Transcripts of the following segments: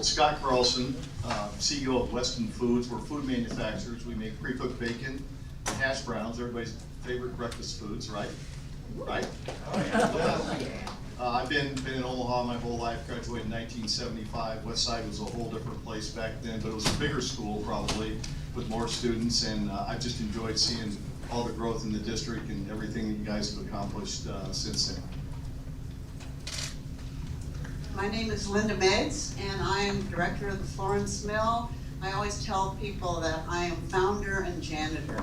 Well, Scott Carlson, CEO of Weston Foods. We're food manufacturers. We make pre-cooked bacon and hash browns, everybody's favorite breakfast foods, right? Right? Oh, yeah. I've been in Omaha my whole life, graduated in 1975. Westside was a whole different place back then, but it was a bigger school probably with more students, and I've just enjoyed seeing all the growth in the district and everything that you guys have accomplished since then. My name is Linda Meigs, and I am director of the Florence Mill. I always tell people that I am founder and janitor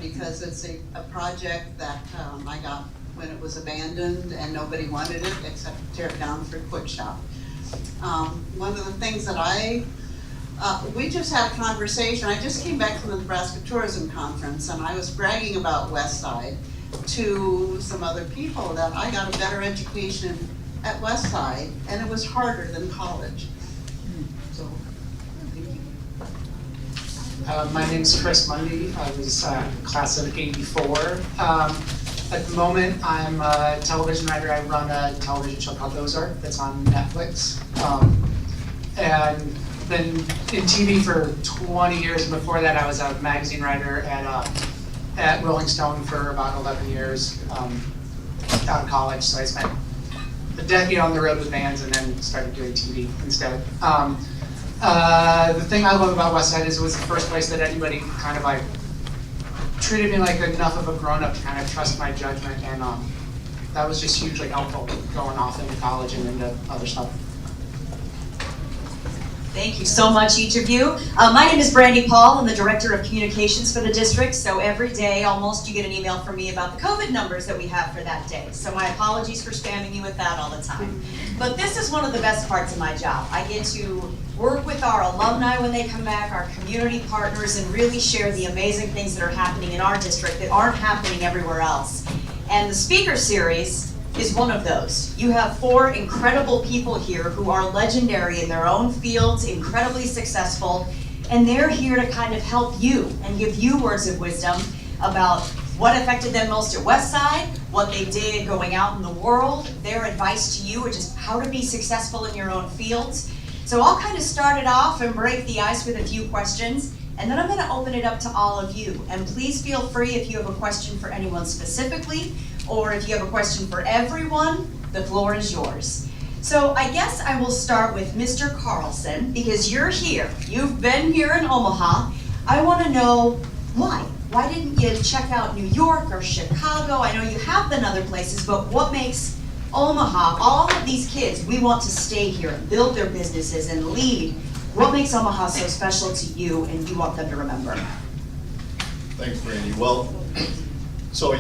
because it's a project that I got when it was abandoned and nobody wanted it except to tear it down for a quick shop. One of the things that we just had a conversation. I just came back from the Nebraska Tourism Conference, and I was bragging about Westside to some other people that I got a better education at Westside, and it was harder than college. So, thank you. My name's Chris Mundy. I was class of '84. At the moment, I'm a television writer. I run a television show called Ozark that's on Netflix. And been in TV for 20 years. Before that, I was a magazine writer at Rolling Stone for about 11 years out of college. So I spent a decade on the road with bands and then started doing TV instead. The thing I love about Westside is it was the first place that anybody kind of like treated me like enough of a grown-up to kind of trust my judgment, and that was just hugely helpful going off into college and into other stuff. Thank you so much, each of you. My name is Brandy Paul. I'm the Director of Communications for the district. So every day, almost, you get an email from me about the COVID numbers that we have for that day. So my apologies for spamming you with that all the time. But this is one of the best parts of my job. I get to work with our alumni when they come back, our community partners, and really share the amazing things that are happening in our district that aren't happening everywhere else. And the speaker series is one of those. You have 4 incredible people here who are legendary in their own fields, incredibly successful, and they're here to kind of help you and give you words of wisdom about what affected them most at Westside, what they did going out in the world, their advice to you, or just how to be successful in your own fields. So I'll kind of start it off and break the ice with a few questions, and then I'm going to open it up to all of you. And please feel free if you have a question for anyone specifically, or if you have a question for everyone, the floor is yours. So I guess I will start with Mr. Carlson, because you're here. You've been here in Omaha. I want to know why. Why didn't you check out New York or Chicago? I know you have been other places, but what makes Omaha, all of these kids, we want to stay here and build their businesses and lead. What makes Omaha so special to you and you want them to remember? Thanks, Brandy. Well, so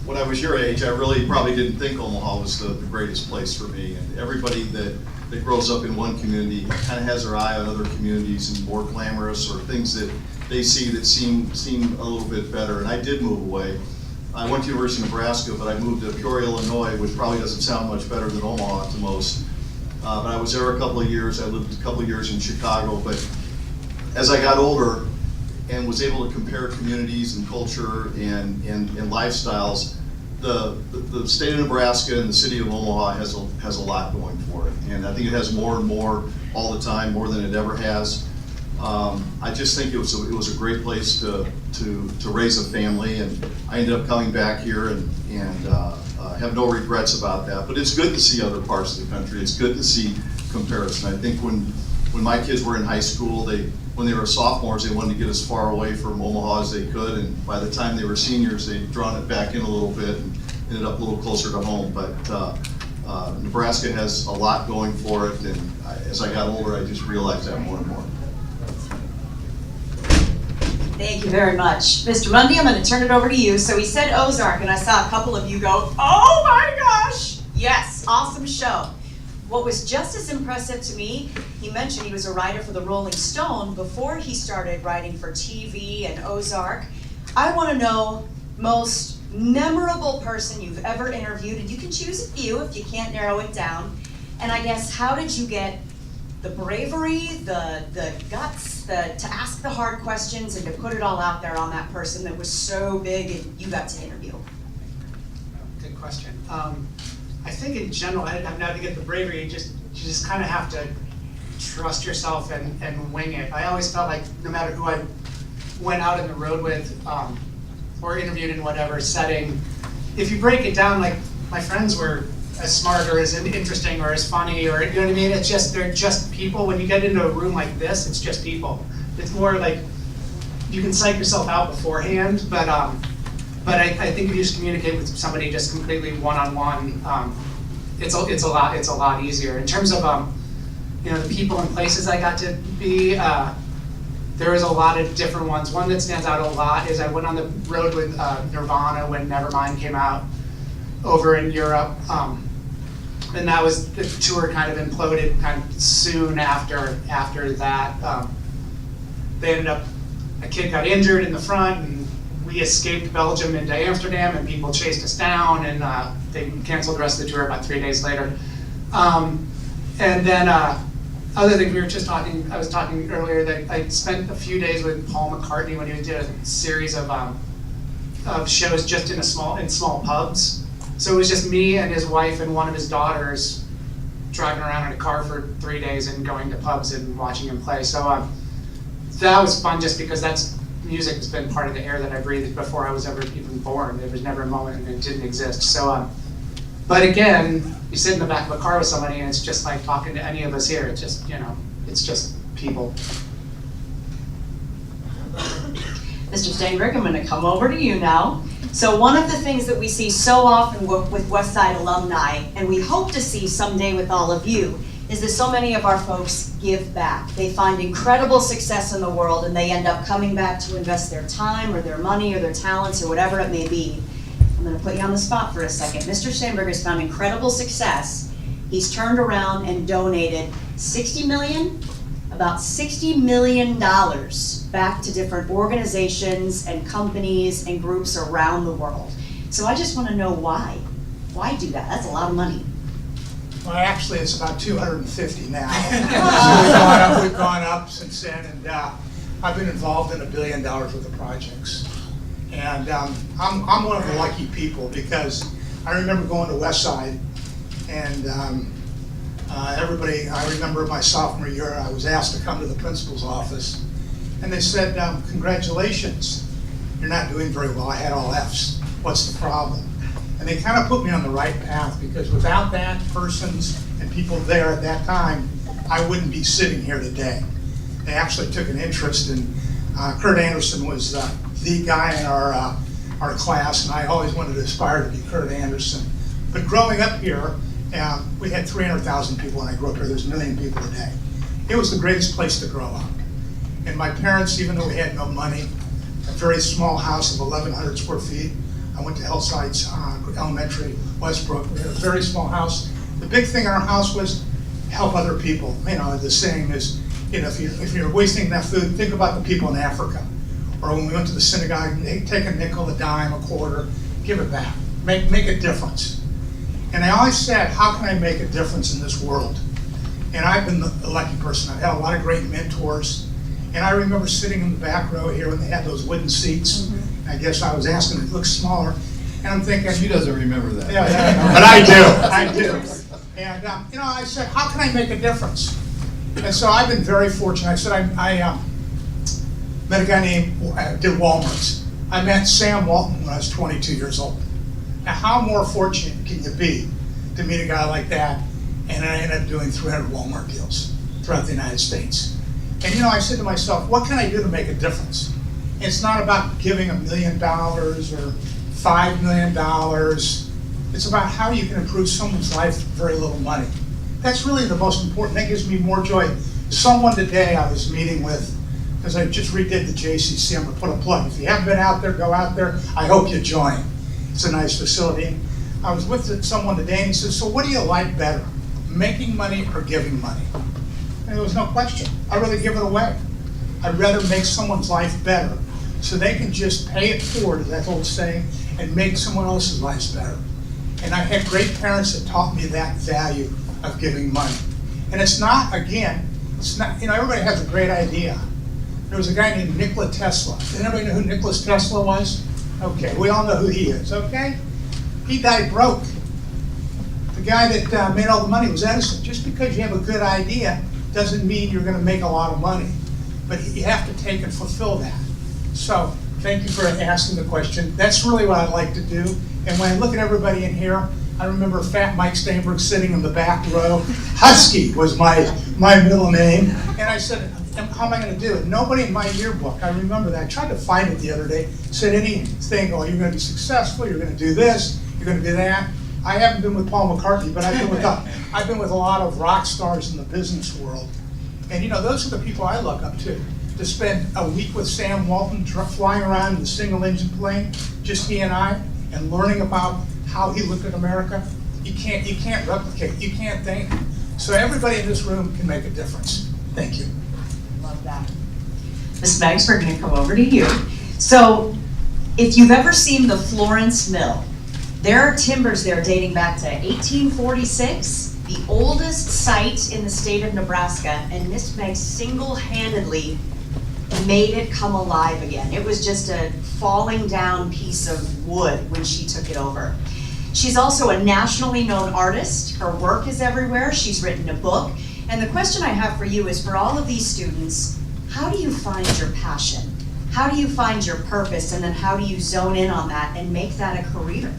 when I was your age, I really probably didn't think Omaha was the greatest place for me. And everybody that grows up in one community kind of has their eye on other communities and more glamorous or things that they see that seem a little bit better. And I did move away. I went to University of Nebraska, but I moved to Peoria, Illinois, which probably doesn't sound much better than Omaha to most. But I was there a couple of years. I lived a couple of years in Chicago. But as I got older and was able to compare communities and culture and lifestyles, the state of Nebraska and the city of Omaha has a lot going for it. And I think it has more and more all the time, more than it ever has. I just think it was a great place to raise a family, and I ended up coming back here and have no regrets about that. But it's good to see other parts of the country. It's good to see comparison. I think when my kids were in high school, when they were sophomores, they wanted to get as far away from Omaha as they could, and by the time they were seniors, they'd drawn it back in a little bit and ended up a little closer to home. But Nebraska has a lot going for it, and as I got older, I just realized that more and more. Thank you very much. Mr. Mundy, I'm going to turn it over to you. So he said Ozark, and I saw a couple of you go, oh my gosh! Yes, awesome show. What was just as impressive to me, he mentioned he was a writer for the Rolling Stone before he started writing for TV and Ozark. I want to know most memorable person you've ever interviewed, and you can choose a few if you can't narrow it down. And I guess, how did you get the bravery, the guts, to ask the hard questions and to put it all out there on that person that was so big and you got to interview? Good question. I think in general, I don't have to get the bravery. You just kind of have to trust yourself and wing it. I always felt like no matter who I went out in the road with or interviewed in whatever setting, if you break it down, like my friends were as smart or as interesting or as funny, or you know what I mean? It's just, they're just people. When you get into a room like this, it's just people. It's more like you can psych yourself out beforehand, but I think if you just communicate with somebody just completely one-on-one, it's a lot easier. In terms of you know, the people and places I got to be, there was a lot of different ones. One that stands out a lot is I went on the road with Nirvana when Nevermind came out over in Europe. And that was, the tour kind of imploded kind of soon after that. They ended up, a kid got injured in the front, and we escaped Belgium into Amsterdam, and people chased us down, and they canceled the rest of the tour about 3 days later. And then other things, I was talking earlier that I spent a few days with Paul McCartney when he did a series of shows just in small pubs. So it was just me and his wife and one of his daughters driving around in a car for 3 days and going to pubs and watching him play. So that was fun, just because music has been part of the air that I breathed before I was ever even born. There was never a moment and it didn't exist. So, but again, you sit in the back of a car with somebody and it's just like talking to any of us here. It's just, you know, it's just people. Mr. Staenberg, I'm going to come over to you now. So one of the things that we see so often with Westside alumni, and we hope to see someday with all of you, is that so many of our folks give back. They find incredible success in the world, and they end up coming back to invest their time or their money or their talents or whatever it may be. I'm going to put you on the spot for a second. Mr. Staenberg has found incredible success. He's turned around and donated about $60 million back to different organizations and companies and groups around the world. So I just want to know why. Why do that? That's a lot of money. Well, actually, it's about 250 now. So we've gone up since then, and I've been involved in $1 billion worth of projects. And I'm one of the lucky people, because I remember going to Westside, and I remember my sophomore year, I was asked to come to the principal's office, and they said, congratulations, you're not doing very well. I had all Fs. What's the problem? And they kind of put me on the right path, because without that persons and people there at that time, I wouldn't be sitting here today. They actually took an interest in, Kurt Anderson was the guy in our class, and I always wanted to aspire to be Kurt Anderson. But growing up here, we had 300,000 people when I grew up here. There's 1 million people today. It was the greatest place to grow up. And my parents, even though we had no money, a very small house of 1,100 square feet. I went to Hillside's Elementary, Westbrook. We had a very small house. The big thing in our house was help other people. You know, the saying is, you know, if you're wasting that food, think about the people in Africa. Or when we went to the synagogue, take a nickel, a dime, a quarter, give it back. Make a difference. And I always said, how can I make a difference in this world? And I've been the lucky person. I've had a lot of great mentors. And I remember sitting in the back row here when they had those wooden seats. I guess I was asking them to look smaller. And I'm thinking, She doesn't remember that. yeah, but I do. And you know, I said, how can I make a difference? And so I've been very fortunate. I said, I met a guy named, did Walmart's. I met Sam Walton when I was 22 years old. Now, how more fortunate can you be to meet a guy like that? And I ended up doing 300 Walmart deals throughout the United States. And you know, I said to myself, what can I do to make a difference? It's not about giving $1 million or $5 million. It's about how you can improve someone's life with very little money. That's really the most important. That gives me more joy. Someone today I was meeting with, because I just redid the JCC, I'm going to put a plug. If you haven't been out there, go out there. I hope you join. It's a nice facility. I was with someone today, and he said, so what do you like better, making money or giving money? And there was no question. I'd rather give it away. I'd rather make someone's life better so they can just pay it forward, that old saying, and make someone else's lives better. And I had great parents that taught me that value of giving money. And it's not, again, it's not, you know, everybody has a great idea. There was a guy named Nikola Tesla. Did anybody know who Nikola Tesla was? Okay, we all know who he is, okay? He died broke. The guy that made all the money was Edison. Just because you have a good idea doesn't mean you're gonna make a lot of money, but you have to take and fulfill that. So, thank you for asking the question. That's really what I like to do. And when I look at everybody in here, I remember fat Mike Staenberg sitting in the back row. Husky was my middle name. And I said, how am I gonna do it? Nobody in my yearbook, I remember that, I tried to find it the other day, said anything, oh, you're gonna be successful, you're gonna do this, you're gonna do that. I haven't been with Paul McCartney, but I've been with a lot of rock stars in the business world. And you know, those are the people I look up to spend a week with Sam Walton flying around in the single engine plane, just he and I, and learning about how he looked at America. You can't replicate, you can't think. So everybody in this room can make a difference. Thank you. Love that. Ms. Meigs, we're gonna come over to you. So, if you've ever seen the Florence Mill, there are timbers there dating back to 1846, the oldest site in the state of Nebraska, and Ms. Meigs single-handedly made it come alive again. It was just a falling down piece of wood when she took it over. She's also a nationally known artist. Her work is everywhere. She's written a book. And the question I have for you is, for all of these students, how do you find your passion? How do you find your purpose? And then how do you zone in on that and make that a career?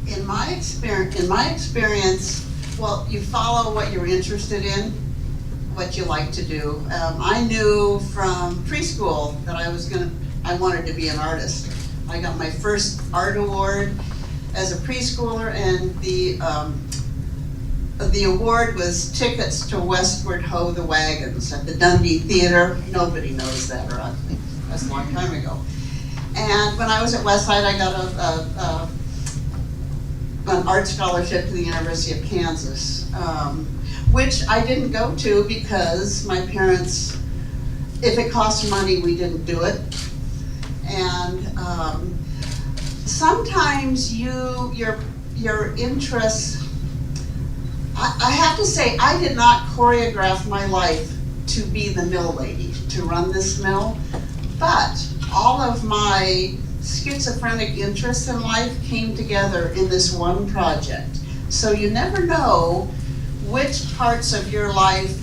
In my experience, well, you follow what you're interested in, what you like to do. I knew from preschool that I wanted to be an artist. I got my first art award as a preschooler, and the award was tickets to Westward Ho the Wagons at the Dundee Theater. Nobody knows that, or that's a long time ago. And when I was at Westside, I got an art scholarship to the University of Kansas, which I didn't go to because my parents, if it cost money, we didn't do it. And sometimes your interests, I have to say, I did not choreograph my life to be the mill lady, to run this mill, but all of my schizophrenic interests in life came together in this one project. So you never know which parts of your life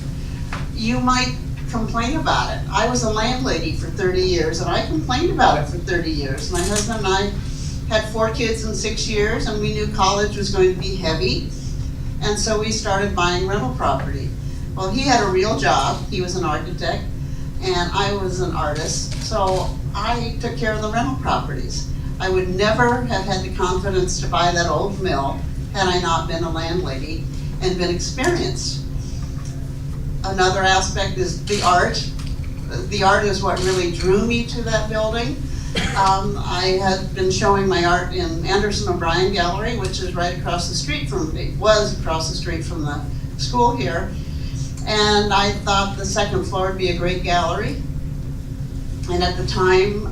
you might complain about it. I was a landlady for 30 years, and I complained about it for 30 years. My husband and I had 4 kids in 6 years, and we knew college was going to be heavy, and so we started buying rental property. Well, he had a real job. He was an architect, and I was an artist, so I took care of the rental properties. I would never have had the confidence to buy that old mill had I not been a landlady and been experienced. Another aspect is the art. The art is what really drew me to that building. I had been showing my art in Anderson O'Brien Gallery, which is right across the street from me, was across the street from the school here. And I thought the second floor would be a great gallery. And at the time,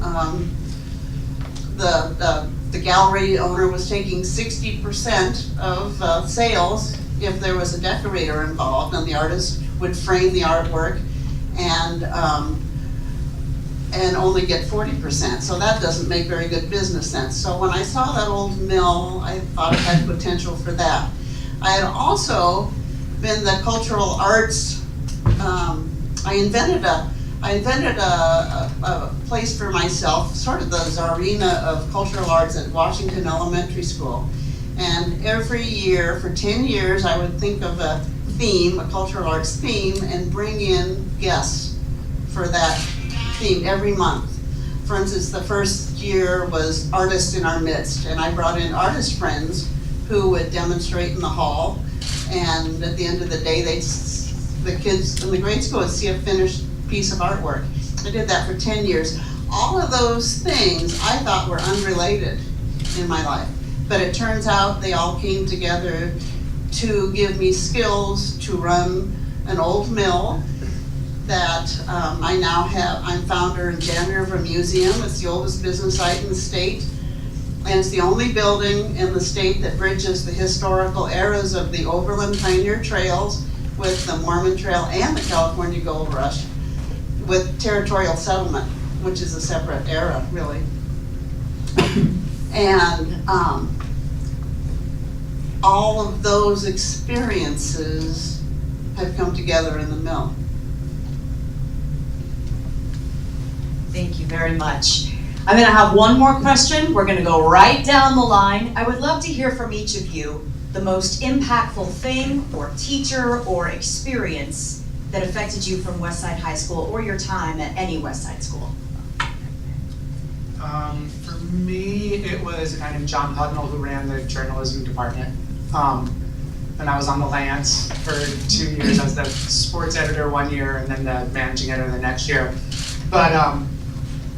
the gallery owner was taking 60% of sales if there was a decorator involved, and the artist would frame the artwork and only get 40%. So that doesn't make very good business sense. So when I saw that old mill, I thought it had potential for that. I had also been the cultural arts. I invented a place for myself, sort of the czarina of cultural arts at Washington Elementary School. And every year, for 10 years, I would think of a theme, a cultural arts theme, and bring in guests for that theme every month. For instance, the first year was Artists in Our Midst, and I brought in artist friends who would demonstrate in the hall, and at the end of the day, the kids in the grade school would see a finished piece of artwork. I did that for 10 years. All of those things I thought were unrelated in my life, but it turns out they all came together to give me skills to run an old mill that I now have. I'm founder and janitor of a museum. It's the oldest business site in the state, and it's the only building in the state that bridges the historical eras of the Overland Pioneer Trails with the Mormon Trail and the California Gold Rush with territorial settlement, which is a separate era, really. And all of those experiences have come together in the mill. Thank you very much. I'm gonna have one more question. We're gonna go right down the line. I would love to hear from each of you the most impactful thing or teacher or experience that affected you from Westside High School or your time at any Westside school. For me, it was a guy named John Pudnell who ran the journalism department. And I was on the Lance for 2 years. I was the sports editor 1 year and then the managing editor the next year. But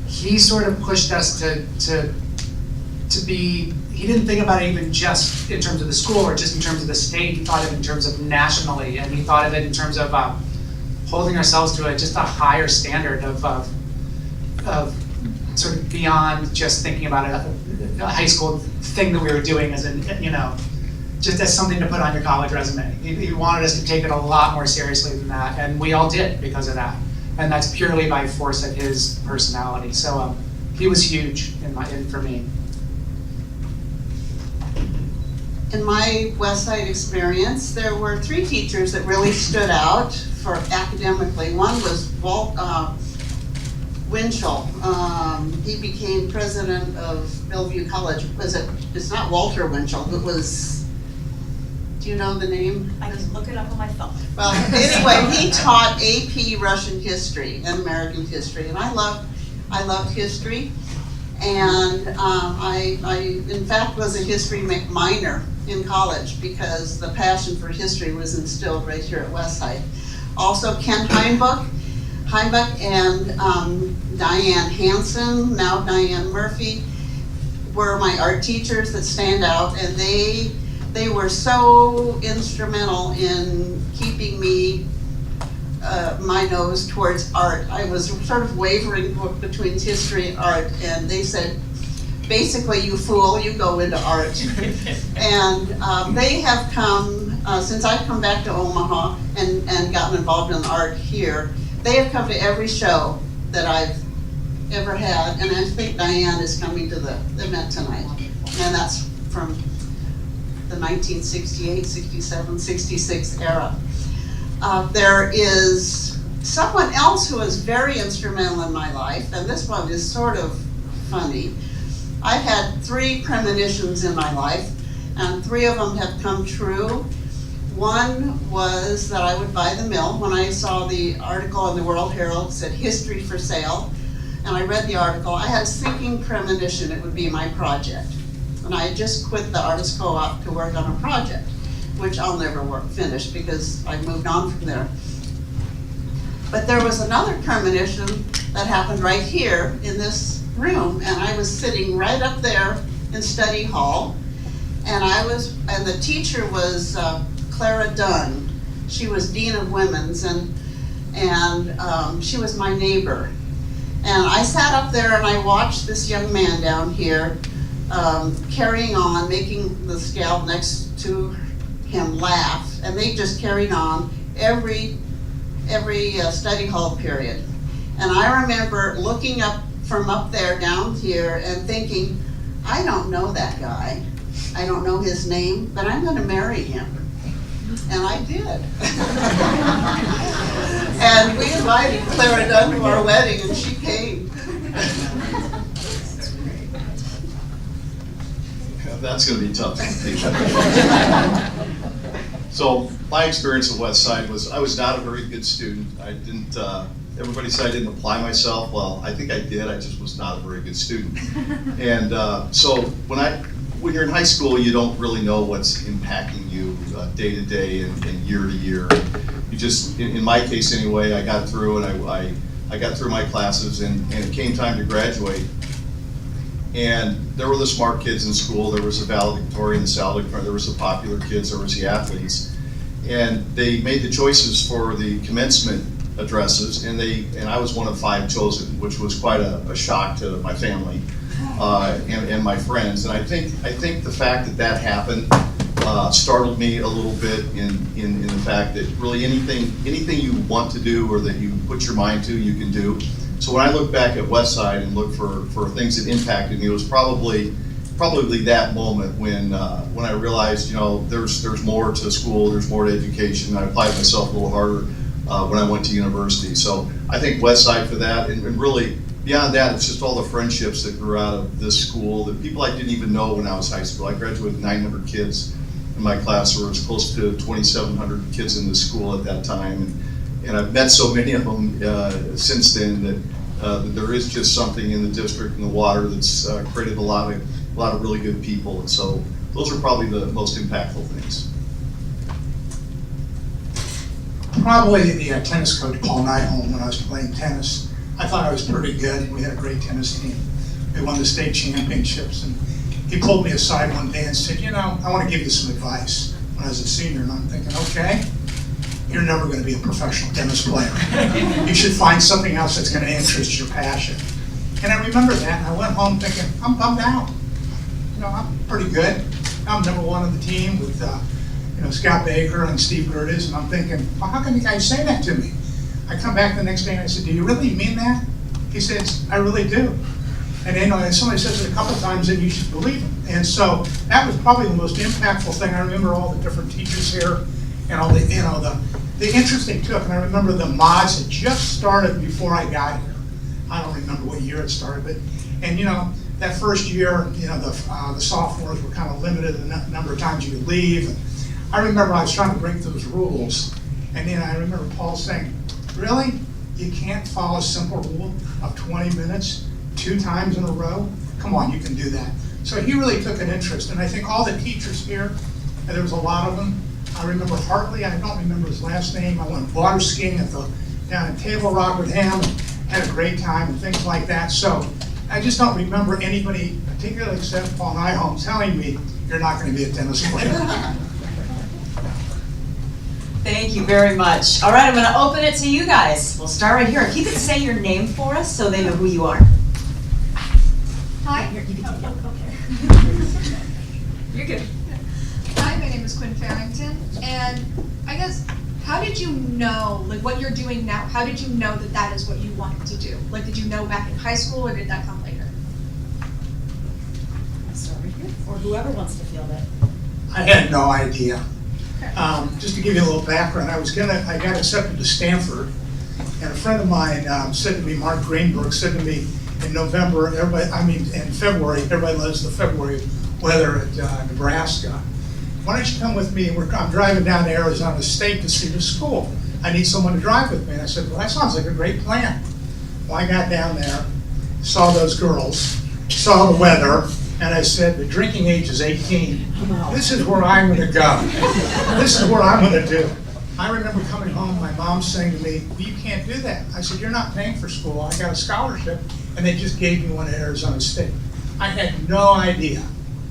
he sort of pushed us to be, he didn't think about it even just in terms of the school or just in terms of the state. He thought of it in terms of nationally, and he thought of it in terms of holding ourselves to just a higher standard of sort of beyond just thinking about a high school thing that we were doing as just as something to put on your college resume. He wanted us to take it a lot more seriously than that, and we all did because of that. And that's purely by force of his personality. So he was huge for me. In my Westside experience, there were 3 teachers that really stood out for academically. One was Walt Winchell. He became president of Bellevue College. It's not Walter Winchell, it was, do you know the name? I can look it up on my phone. Well, anyway, he taught AP Russian history and American history, and I loved history. And I in fact was a history minor in college because the passion for history was instilled right here at Westside. Also, Ken Heimbach and Diane Hansen, now Diane Murphy, were my art teachers that stand out, and they were so instrumental in keeping me my nose towards art. I was sort of wavering between history and art, and they said, basically, you fool, you go into art. And they have come, since I've come back to Omaha and gotten involved in art here, they have come to every show that I've ever had, and I think Diane is coming to the event tonight. And that's from the 1968, 67, 66 era. There is someone else who was very instrumental in my life, and this one is sort of funny. I've had 3 premonitions in my life, and 3 of them have come true. One was that I would buy the mill. When I saw the article in the World Herald said history for sale, and I read the article, I had a sinking premonition it would be my project. And I had just quit the artist co-op to work on a project, which I'll never finish because I moved on from there. But there was another premonition that happened right here in this room, and I was sitting right up there in study hall, and the teacher was Clara Dunn. She was Dean of Women's, and she was my neighbor. And I sat up there and I watched this young man down here carrying on, making the gal next to him laugh, and they just carried on every study hall period. And I remember looking up from up there down here and thinking, I don't know that guy. I don't know his name, but I'm going to marry him. And I did. And we invited Clara Dunn to our wedding, and she came. That's going to be tough. So my experience at Westside was I was not a very good student. I didn't. Everybody said I didn't apply myself. Well, I think I did. I just was not a very good student. And so when you're in high school, you don't really know what's impacting you day to day and year to year. You just, in my case anyway, I got through and I got through my classes, and it came time to graduate. And there were the smart kids in school. There was the valedictorian, the salutatorian, there was the popular kids, there was the athletes. And they made the choices for the commencement addresses, and I was one of 5 chosen, which was quite a shock to my family and my friends. And I think the fact that happened startled me a little bit in the fact that really anything you want to do or that you put your mind to, you can do. So when I look back at Westside and look for things that impacted me, it was probably probably that moment when I realized, you know, there's more to school, there's more to education. I applied myself a little harder when I went to university. So I think Westside for that, and really beyond that, it's just all the friendships that grew out of this school, the people I didn't even know when I was high school. I graduated with 900 kids in my class, or it was close to 2,700 kids in the school at that time. And I've met so many of them since then that there is just something in the district and the water that's created a lot of really good people. And so those are probably the most impactful things. Probably the tennis coach, Paul Nyholm, when I was playing tennis. I thought I was pretty good, and we had a great tennis team. We won the state championships, and he pulled me aside one day and said, you know, I want to give you some advice. When I was a senior, and I'm thinking, okay, you're never going to be a professional tennis player. You should find something else that's going to interest your passion. And I remember that, and I went home thinking, I'm bummed out. You know, I'm pretty good. I'm number one on the team with Scott Baker and Steve Gerdes, and I'm thinking, well, how can you guys say that to me? I come back the next day and I said, do you really mean that? He says, I really do. And and somebody says it a couple times, and you should believe him. And so that was probably the most impactful thing. I remember all the different teachers here and all the interest they took. And I remember the mods had just started before I got here. I don't remember what year it started, but that first year, the sophomores were kind of limited in the number of times you could leave. And I remember I was trying to break those rules, and then I remember Paul saying, really? You can't follow a simple rule of 20 minutes 2 times in a row? Come on, you can do that. So he really took an interest, and I think all the teachers here, and there was a lot of them. I remember Hartley, I don't remember his last name. I went water skiing down in Table Rock with him, and had a great time and things like that. So I just don't remember anybody, particularly except Paul Nyholm, telling me you're not going to be a tennis player. Thank you very much. All right, I'm going to open it to you guys. We'll start right here. If you could say your name for us so they know who you are. Hi. You can take it. You're good. Hi, my name is Quinn Farrington, and I guess, how did you know, like what you're doing now, how did you know that that is what you wanted to do? Like, did you know back in high school, or did that come later? I'll start right here, or whoever wants to field it. I had no idea. Okay. Just to give you a little background, I got accepted to Stanford, and a friend of mine said to me, Mark Greenberg said to me in in February, everybody loves the February weather at Nebraska. Why don't you come with me? I'm driving down to Arizona State to see the school. I need someone to drive with me. And I said, well, that sounds like a great plan. Well, I got down there, saw those girls, saw the weather, and I said, the drinking age is 18. This is where I'm going to go. This is what I'm going to do. I remember coming home, my mom saying to me, well, you can't do that. I said, you're not paying for school. I got a scholarship, and they just gave me one at Arizona State. I had no idea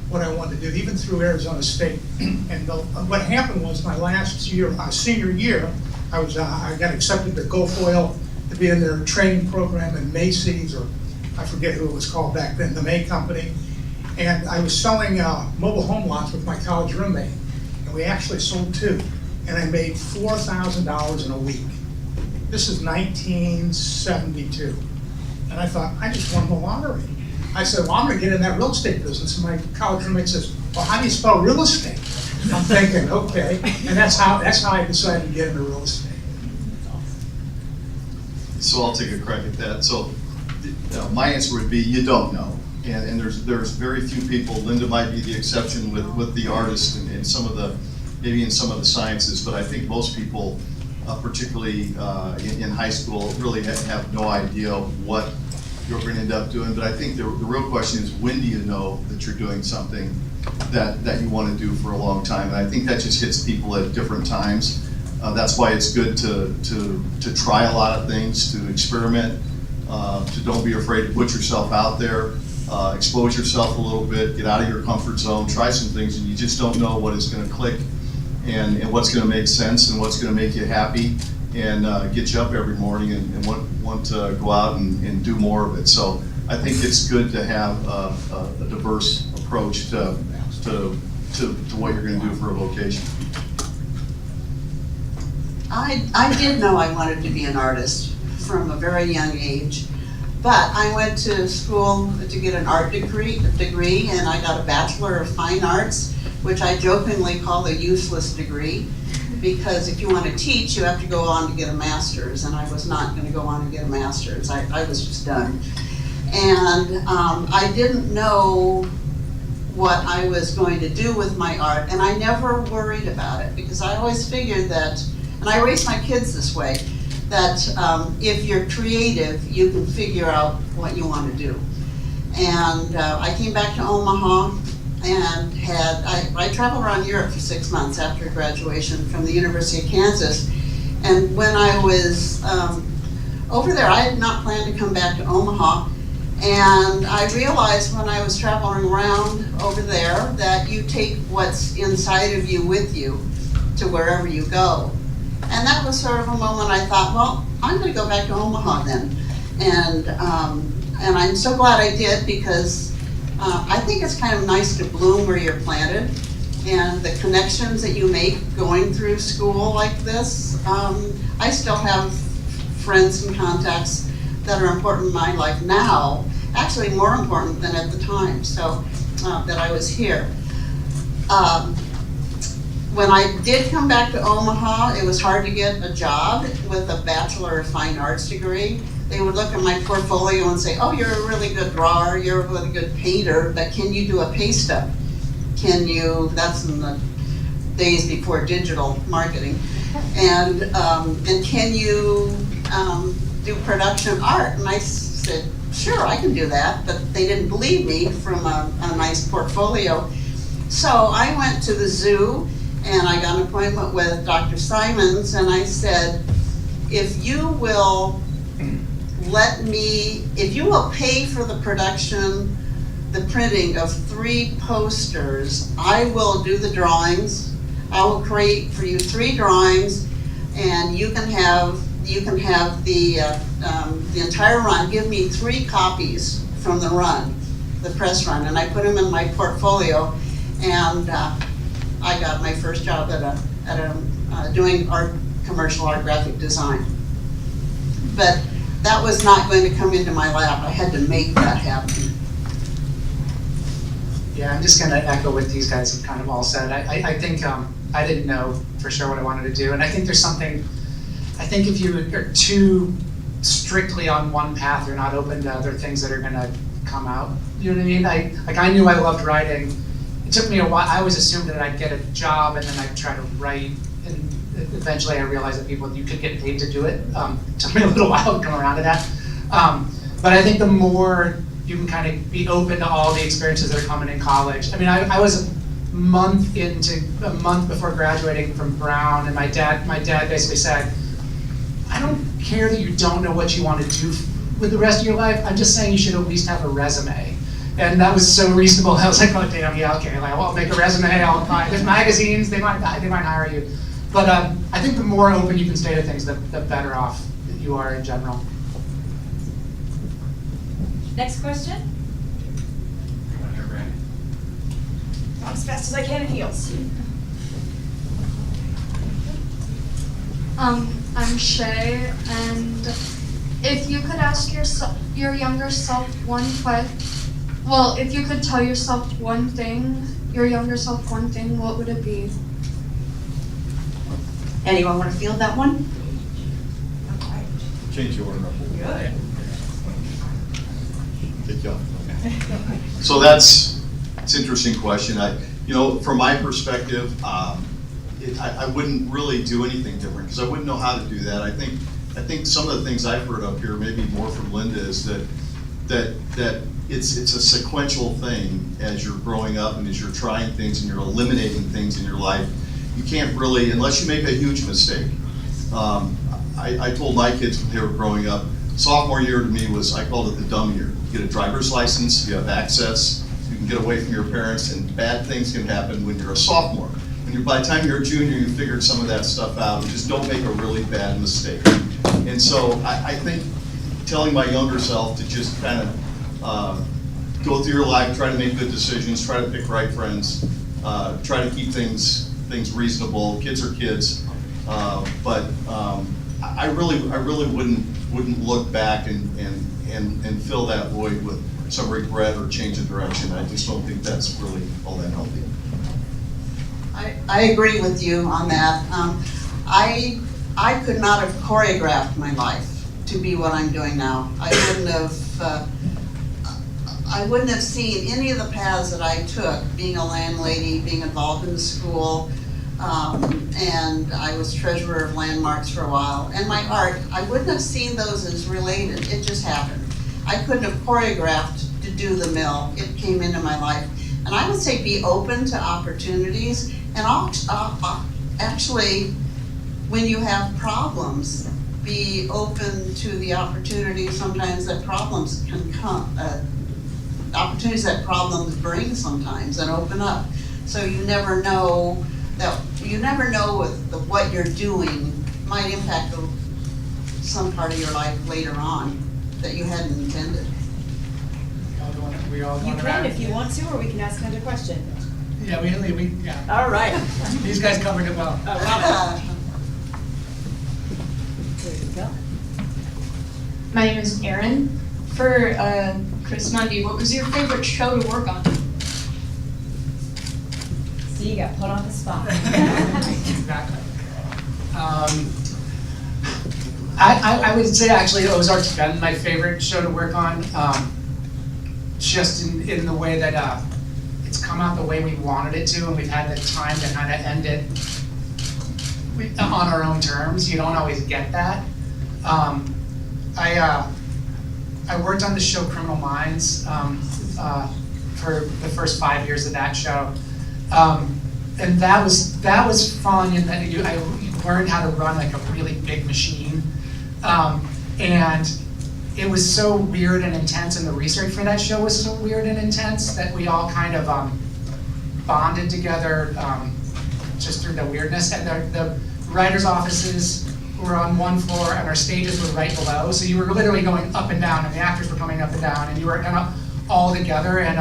what I wanted to do, even through Arizona State. And what happened was my last year, my senior year, I got accepted to Guilfoyle to be in their training program in Macy's, or I forget who it was called back then, the May Company. And I was selling mobile home lots with my college roommate, and we actually sold 2. And I made $4,000 in a week. This is 1972. And I thought, I just won the lottery. I said, well, I'm going to get in that real estate business. And my college roommate says, well, how do you spell real estate? I'm thinking, okay. And that's how I decided to get into real estate. So I'll take a crack at that. So my answer would be, you don't know. And there's very few people. Linda might be the exception with the artists and some of the, maybe in some of the sciences, but I think most people, particularly in high school, really have no idea what you're going to end up doing. But I think the real question is, when do you know that you're doing something that you want to do for a long time? And I think that just hits people at different times. That's why it's good to try a lot of things, to experiment, to don't be afraid to put yourself out there. Expose yourself a little bit, get out of your comfort zone, try some things, and you just don't know what is going to click and what's going to make sense and what's going to make you happy and get you up every morning and want to go out and do more of it. So I think it's good to have a diverse approach to what you're going to do for a vocation. I did know I wanted to be an artist from a very young age. But I went to school to get an art degree, and I got a Bachelor of Fine Arts, which I jokingly call a useless degree, because if you want to teach, you have to go on to get a master's, and I was not going to go on to get a master's. I was just done. And I didn't know what I was going to do with my art, and I never worried about it, because I always figured that, and I raised my kids this way, that if you're creative, you can figure out what you want to do. And I came back to Omaha and I traveled around Europe for 6 months after graduation from the University of Kansas. And when I was over there, I had not planned to come back to Omaha. And I realized when I was traveling around over there that you take what's inside of you with you to wherever you go. And that was sort of a moment I thought, well, I'm going to go back to Omaha then. And I'm so glad I did, because I think it's kind of nice to bloom where you're planted. And the connections that you make going through school like this, I still have friends and contacts that are important in my life now, actually more important than at the time, so that I was here. When I did come back to Omaha, it was hard to get a job with a Bachelor of Fine Arts degree. They would look at my portfolio and say, oh, you're a really good drawer, you're a really good painter, but can you do a pay stub? Can you, that's in the days before digital marketing, and can you do production art? And I said, sure, I can do that, but they didn't believe me from a nice portfolio. So I went to the zoo, and I got an appointment with Dr. Simons, and I said, if you will pay for the production, the printing of 3 posters, I will do the drawings. I will create for you 3 drawings, and you can have the entire run. Give me 3 copies from the run, the press run, and I put them in my portfolio, and I got my first job at doing commercial art graphic design. But that was not going to come into my lap. I had to make that happen. Yeah, I'm just going to echo what these guys have kind of all said. I think I didn't know for sure what I wanted to do, and I think there's something, I think if you are too strictly on one path, you're not open to other things that are going to come out. You know what I mean? I knew I loved writing. It took me a while. I always assumed that I'd get a job and then I'd try to write, and eventually I realized that you could get paid to do it. It took me a little while to come around to that. But I think the more you can kind of be open to all the experiences that are coming in college. I mean, I was a month before graduating from Brown, and my dad basically said, I don't care that you don't know what you want to do with the rest of your life. I'm just saying you should at least have a resume. And that was so reasonable. I was like, oh damn, yeah, okay. Like, well, I'll make a resume. I'll apply. There's magazines. They might hire you. But I think the more open you can stay to things, the better off you are in general. Next question. As fast as I can in heels. I'm Shay, and if you could ask your younger self if you could tell yourself your younger self one thing, what would it be? Anyone want to field that one? Change the order up. Good. Take you off. So it's an interesting question. From my perspective, I wouldn't really do anything different, because I wouldn't know how to do that. I think some of the things I've heard up here, maybe more from Linda, is that it's a sequential thing as you're growing up and as you're trying things and you're eliminating things in your life. You can't really, unless you make a huge mistake. I told my kids when they were growing up, sophomore year to me was, I called it the dumb year. You get a driver's license, you have access, you can get away from your parents, and bad things can happen when you're a sophomore. By the time you're a junior, you figured some of that stuff out. Just don't make a really bad mistake. And so I think telling my younger self to just kind of go through your life, try to make good decisions, try to pick right friends, try to keep things reasonable. Kids are kids, but I really wouldn't look back and and fill that void with some regret or change of direction. I just don't think that's really all that healthy. I agree with you on that. I could not have choreographed my life to be what I'm doing now. I wouldn't have seen any of the paths that I took, being a landlady, being involved in the school, and I was treasurer of landmarks for a while. And my art, I wouldn't have seen those as related. It just happened. I couldn't have choreographed to do the mill. It came into my life. And I would say be open to opportunities, and actually, when you have problems, be open to the opportunities sometimes that problems can come, opportunities that problems bring sometimes, and open up. So you never know with what you're doing might impact some part of your life later on that you hadn't intended. We all You going can around? if you want to, or we can ask another question. Yeah, yeah. All right. These guys covered it well. There you go. My name is Aaron. For Chris Mundy, what was your favorite show to work on? So you got put on the spot. Exactly. I would say actually Ozark's been my favorite show to work on, just in the way that it's come out the way we wanted it to, and we've had the time to kind of end it on our own terms. You don't always get that. I worked on the show Criminal Minds for the first 5 years of that show. And that was fun in that you learned how to run like a really big machine. And it was so weird and intense, and the research for that show was so weird and intense that we all kind of bonded together just through the weirdness. And the writers' offices were on one floor, and our stages were right below. So you were literally going up and down, and the actors were coming up and down, and you were kind of all together. And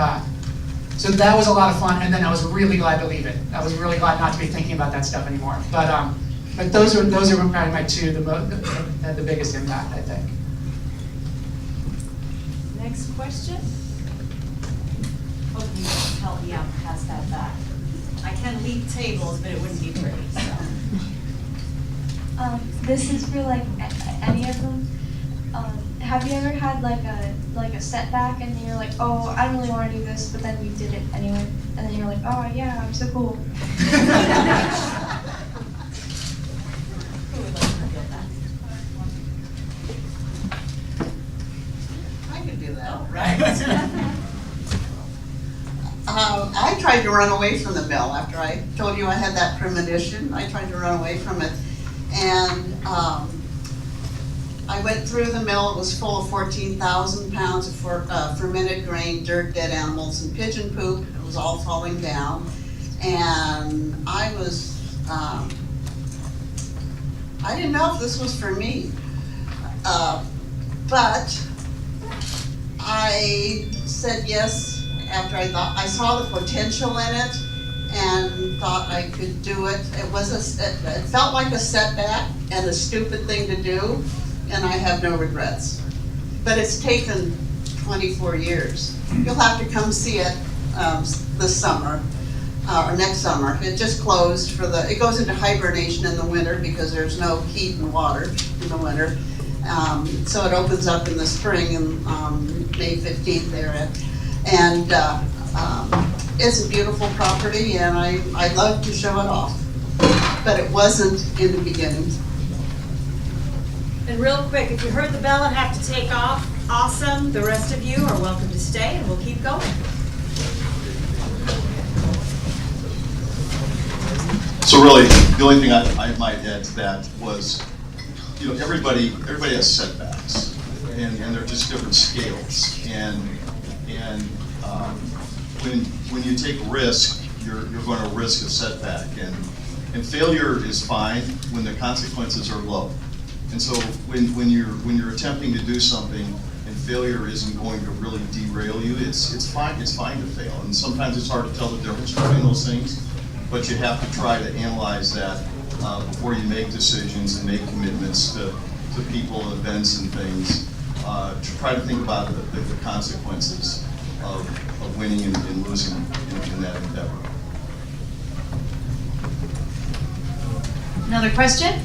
so that was a lot of fun. And then I was really glad to leave it. I was really glad not to be thinking about that stuff anymore. But those are probably my two that had the biggest impact, I think. Next question. Hope you can help me out and pass that back. I can leave tables, but it wouldn't be pretty, so. This is for like any of them. Have you ever had like a setback and you're like, oh, I don't really want to do this, but then you did it anyway, and then you're like, oh yeah, I'm so cool. Who would like to reveal that? I could do that. Oh, right. I tried to run away from the mill after I told you I had that premonition. I tried to run away from it. And I went through the mill. It was full of 14,000 pounds of fermented grain, dirt, dead animals, and pigeon poop. It was all falling down. And I was, I didn't know if this was for me. But I said yes after I saw the potential in it and thought I could do it. It felt like a setback and a stupid thing to do, and I have no regrets. But it's taken 24 years. You'll have to come see it this summer, or next summer. It just closed it goes into hibernation in the winter because there's no heat and water in the winter. So it opens up in the spring and May 15th there. And it's a beautiful property, and I'd love to show it off. But it wasn't in the beginning. And real quick, if you heard the bell and have to take off, awesome. The rest of you are welcome to stay, and we'll keep going. So really, the only thing I might add to that was, everybody has setbacks, and they're just different scales. And when you take risk, you're going to risk a setback, and failure is fine when the consequences are low. And so when you're attempting to do something and failure isn't going to really derail you, it's fine to fail. And sometimes it's hard to tell the difference between those things, but you have to try to analyze that before you make decisions and make commitments to people, events, and things. try to think about the consequences of winning and losing in that endeavor. Another question?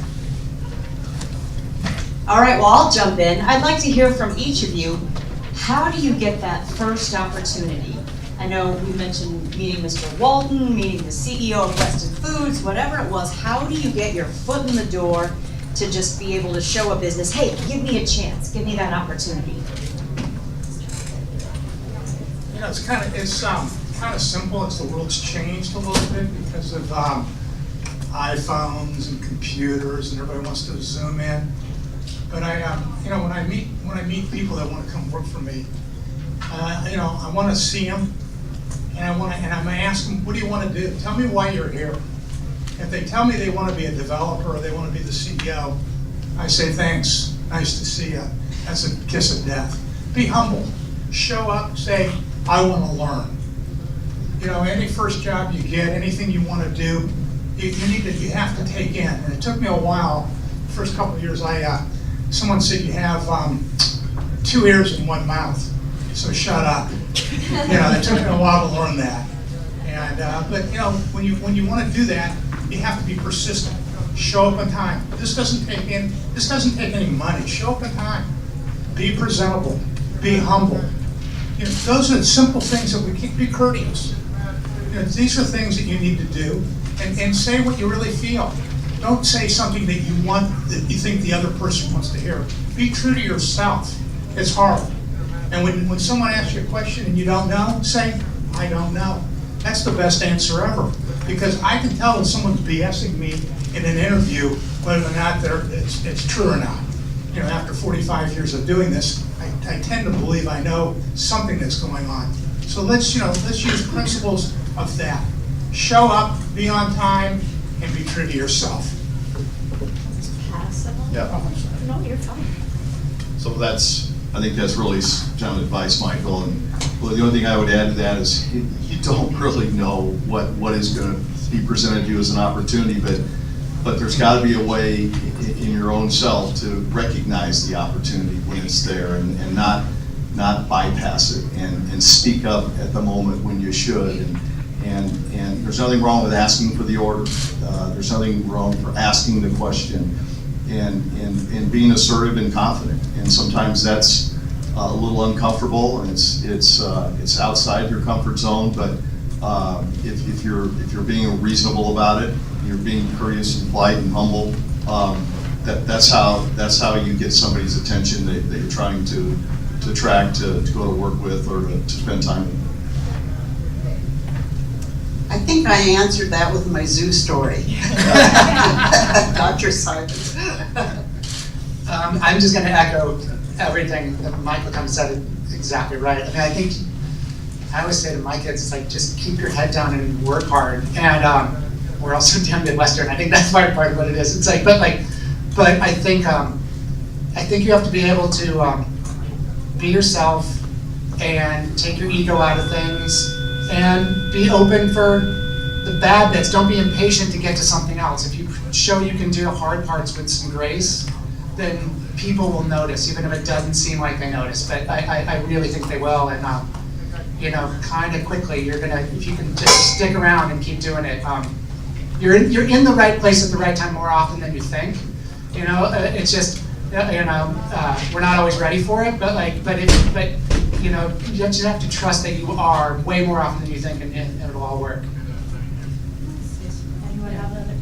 All right, well, I'll jump in. I'd like to hear from each of you. How do you get that first opportunity? I know we mentioned meeting Mr. Walton, meeting the CEO of Weston Foods, whatever it was. How do you get your foot in the door to just be able to show a business, hey, give me a chance, give me that opportunity? You know, it's kind of simple. The world's changed a little bit because of iPhones and computers, and everybody wants to zoom in. But you know, when I meet people that want to come work for me, you know, I want to see them, and I'm going to ask them, what do you want to do? Tell me why you're here. If they tell me they want to be a developer or they want to be the CEO, I say, thanks, nice to see you. That's a kiss of death. Be humble. Show up, say, I want to learn. You know, any first job you get, anything you want to do, you have to take in. And it took me a while. The first couple of years, someone said you have 2 ears and 1 mouth, so shut up. You know, it took me a while to learn that. And but you know, when you want to do that, you have to be persistent. Show up on time. This doesn't take any money. Show up on time. Be presentable. Be humble. You know, those are the simple things that we can be courteous. You know, these are things that you need to do, and say what you really feel. Don't say something that you want, that you think the other person wants to hear. Be true to yourself. It's hard. And when someone asks you a question and you don't know, say, I don't know. That's the best answer ever. Because I can tell when someone's BSing me in an interview whether or not it's true or not. You know, after 45 years of doing this, I tend to believe I know something that's going on. So let's use principles of that. Show up, be on time, and be true to yourself. Yeah. No, you're fine. So I think that's really sound advice, Michael. And well, the only thing I would add to that is you don't really know what is going to be presented to you as an opportunity, but there's got to be a way in your own self to recognize the opportunity when it's there and not bypass it and speak up at the moment when you should. And there's nothing wrong with asking for the order. There's nothing wrong for asking the question and being assertive and confident. And sometimes that's a little uncomfortable and it's outside your comfort zone. But if you're being reasonable about it, you're being courteous and polite and humble. That's how you get somebody's attention that you're trying to attract to go to work with or to spend time with. I think I answered that with my zoo story. Dr. Simons. I'm just going to echo everything that Michael kind of said exactly right. I mean, I always say to my kids, it's like, just keep your head down and work hard. And we're also damn Midwestern. I think that's part of what it is. It's like, but I think you have to be able to be yourself and take your ego out of things and be open for the bad bits. Don't be impatient to get to something else. If you show you can do hard parts with some grace, then people will notice, even if it doesn't seem like they notice. But I really think they will. And you know, kind of quickly, if you can just stick around and keep doing it, you're in the right place at the right time more often than you think. You know, it's just we're not always ready for it, but you know, you just have to trust that you are way more often than you think, and it'll all work. Anyone have another?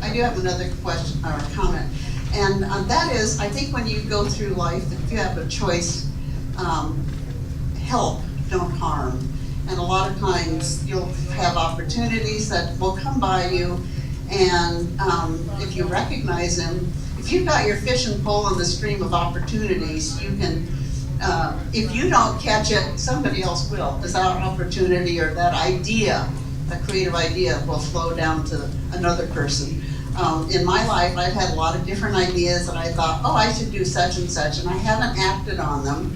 I do have another question or comment, and that is, I think when you go through life, if you have a choice, help, don't harm. And a lot of times you'll have opportunities that will come by you, and if you recognize them, if you've got your fishing pole in the stream of opportunities, you can, if you don't catch it, somebody else will, because that opportunity or that idea, a creative idea, will flow down to another person. In my life, I've had a lot of different ideas that I thought, oh, I should do such and such, and I haven't acted on them.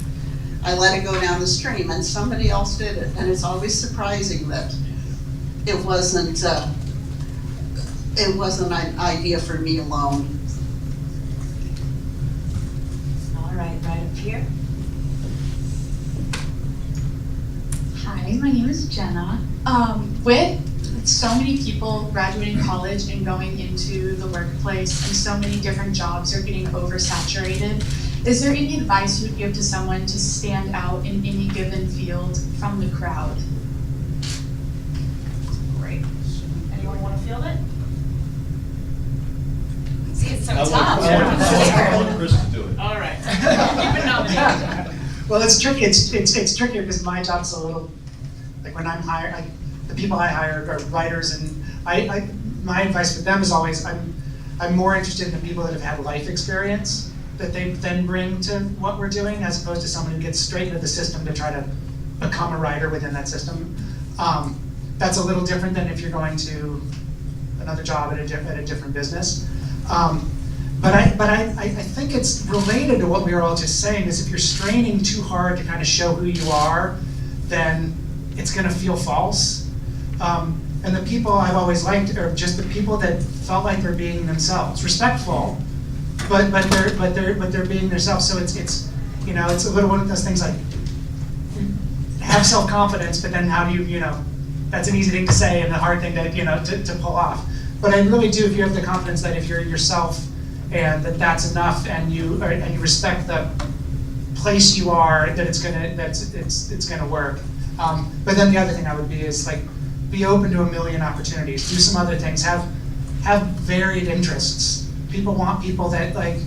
I let it go down the stream, and somebody else did it. And it's always surprising that it wasn't an idea for me alone. All right, right up here. Hi, my name is Jenna. With so many people graduating college and going into the workplace and so many different jobs are getting oversaturated, is there any advice you would give to someone to stand out in any given field from the crowd? Great. Anyone want to field it? See, it's so I tough. want Chris to do it. All right. You've been nominated. Well, it's tricky. It's trickier because my job's a little, like when I'm hired, the people I hire are writers, and my advice for them is always I'm more interested in the people that have had life experience that they then bring to what we're doing, as opposed to someone who gets straight into the system to try to become a writer within that system. That's a little different than if you're going to another job at a different business. But I think it's related to what we were all just saying, is if you're straining too hard to kind of show who you are, then it's gonna feel false. And the people I've always liked are just the people that felt like they're being themselves, respectful, but they're being themselves. So it's you know, it's a little one of those things like have self-confidence, but then how do you know, that's an easy thing to say and a hard thing to pull off. But I really do, if you have the confidence that if you're yourself and that's enough, and you respect the place you are, that it's gonna work. But then the other thing I would be is like, be open to a million opportunities. Do some other things. Have varied interests. People want people that like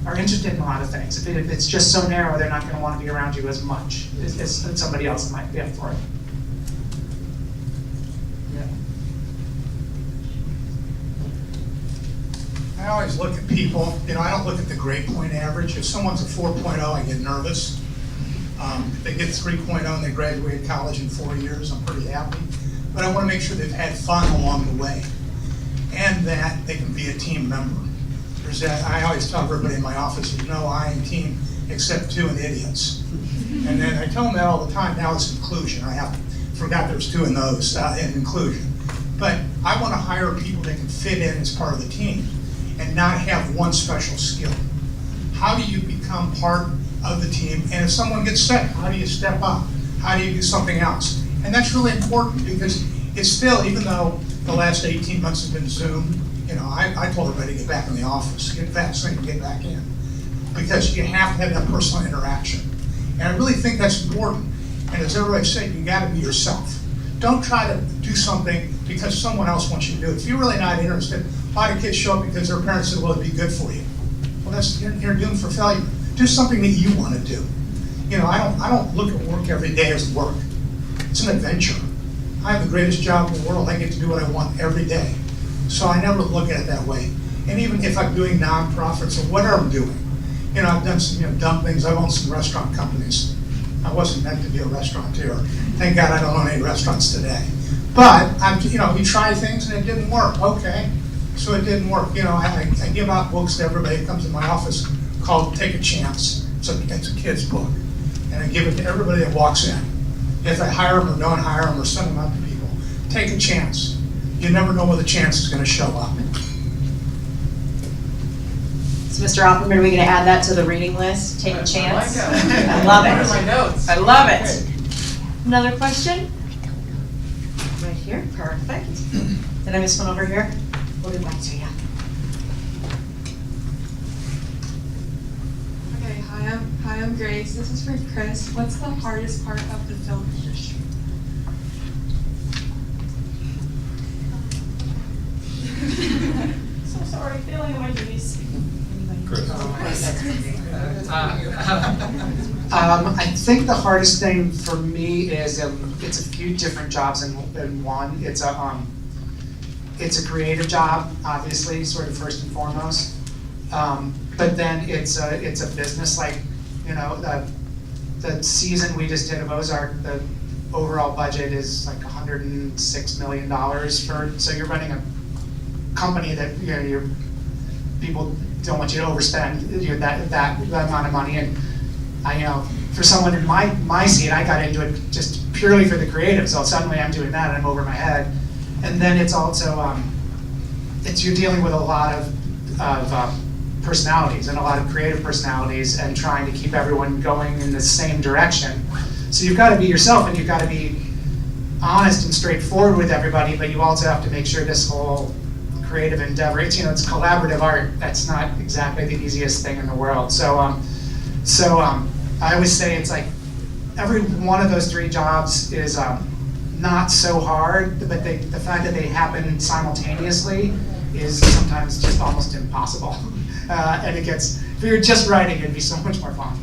are interested in a lot of things. If it's just so narrow, they're not going to want to be around you as much as somebody else that might be up for it. Yeah. I always look at people, I don't look at the grade point average. If someone's a 4.0, I get nervous. If they get 3.0 and they graduate college in 4 years, I'm pretty happy. But I want to make sure they've had fun along the way and that they can be a team member. I always tell everybody in my office, there's no I in team except two and idiots. And then I tell them that all the time. Now it's inclusion. Forgot there's two in those, in inclusion. But I want to hire people that can fit in as part of the team and not have one special skill. How do you become part of the team? And if someone gets sick, how do you step up? How do you do something else? And that's really important, because it's still, even though the last 18 months have been Zoom, I told everybody to get back in the office, get vaccinated, get back in. Because you have to have that personal interaction. And I really think that's important. And as everybody said, you gotta be yourself. Don't try to do something because someone else wants you to do it. If you're really not interested, a lot of kids show up because their parents said, well, it'd be good for you. Well, you're doomed for failure. Do something that you want to do. I don't look at work every day as work. It's an adventure. I have the greatest job in the world. I get to do what I want every day. So I never look at it that way. And even if I'm doing nonprofits or whatever I'm doing, I've done some dumb things. I've owned some restaurant companies. I wasn't meant to be a restaurateur. Thank God I don't own any restaurants today. But you try things and it didn't work. Okay, so it didn't work. I give out books to everybody who comes in my office called Take a Chance. It's a kid's book, and I give it to everybody that walks in. If I hire them or don't hire them or send them out to people, take a chance. You never know where the chance is going to show up. So Mr. Opperman, are we going to add that to the reading list? Take a chance? I like that. I love it. What are my notes? I love it. Another question? Right here, perfect. Did I miss one over here? We'll get back to you. Okay, hi, I'm Grace. This is for Chris. What's the hardest part of the film industry? So sorry, feeling my duties. Chris. I think the hardest thing for me is it's a few different jobs in one. It's a creative job, obviously, sort of first and foremost. But then it's a business, like, the season we just did of Ozark, the overall budget is like $106 million so you're running a company that, your people don't want you to overspend that amount of money. And for someone in my seat, I got into it just purely for the creative. So suddenly I'm doing that and I'm over my head. And then it's also, you're dealing with a lot of personalities and a lot of creative personalities and trying to keep everyone going in the same direction. So you've got to be yourself and you've got to be honest and straightforward with everybody, but you also have to make sure this whole creative endeavor, it's collaborative art. That's not exactly the easiest thing in the world. So I always say it's like every one of those 3 jobs is not so hard, but the fact that they happen simultaneously is sometimes just almost impossible. And it gets, if you're just writing, it'd be so much more fun.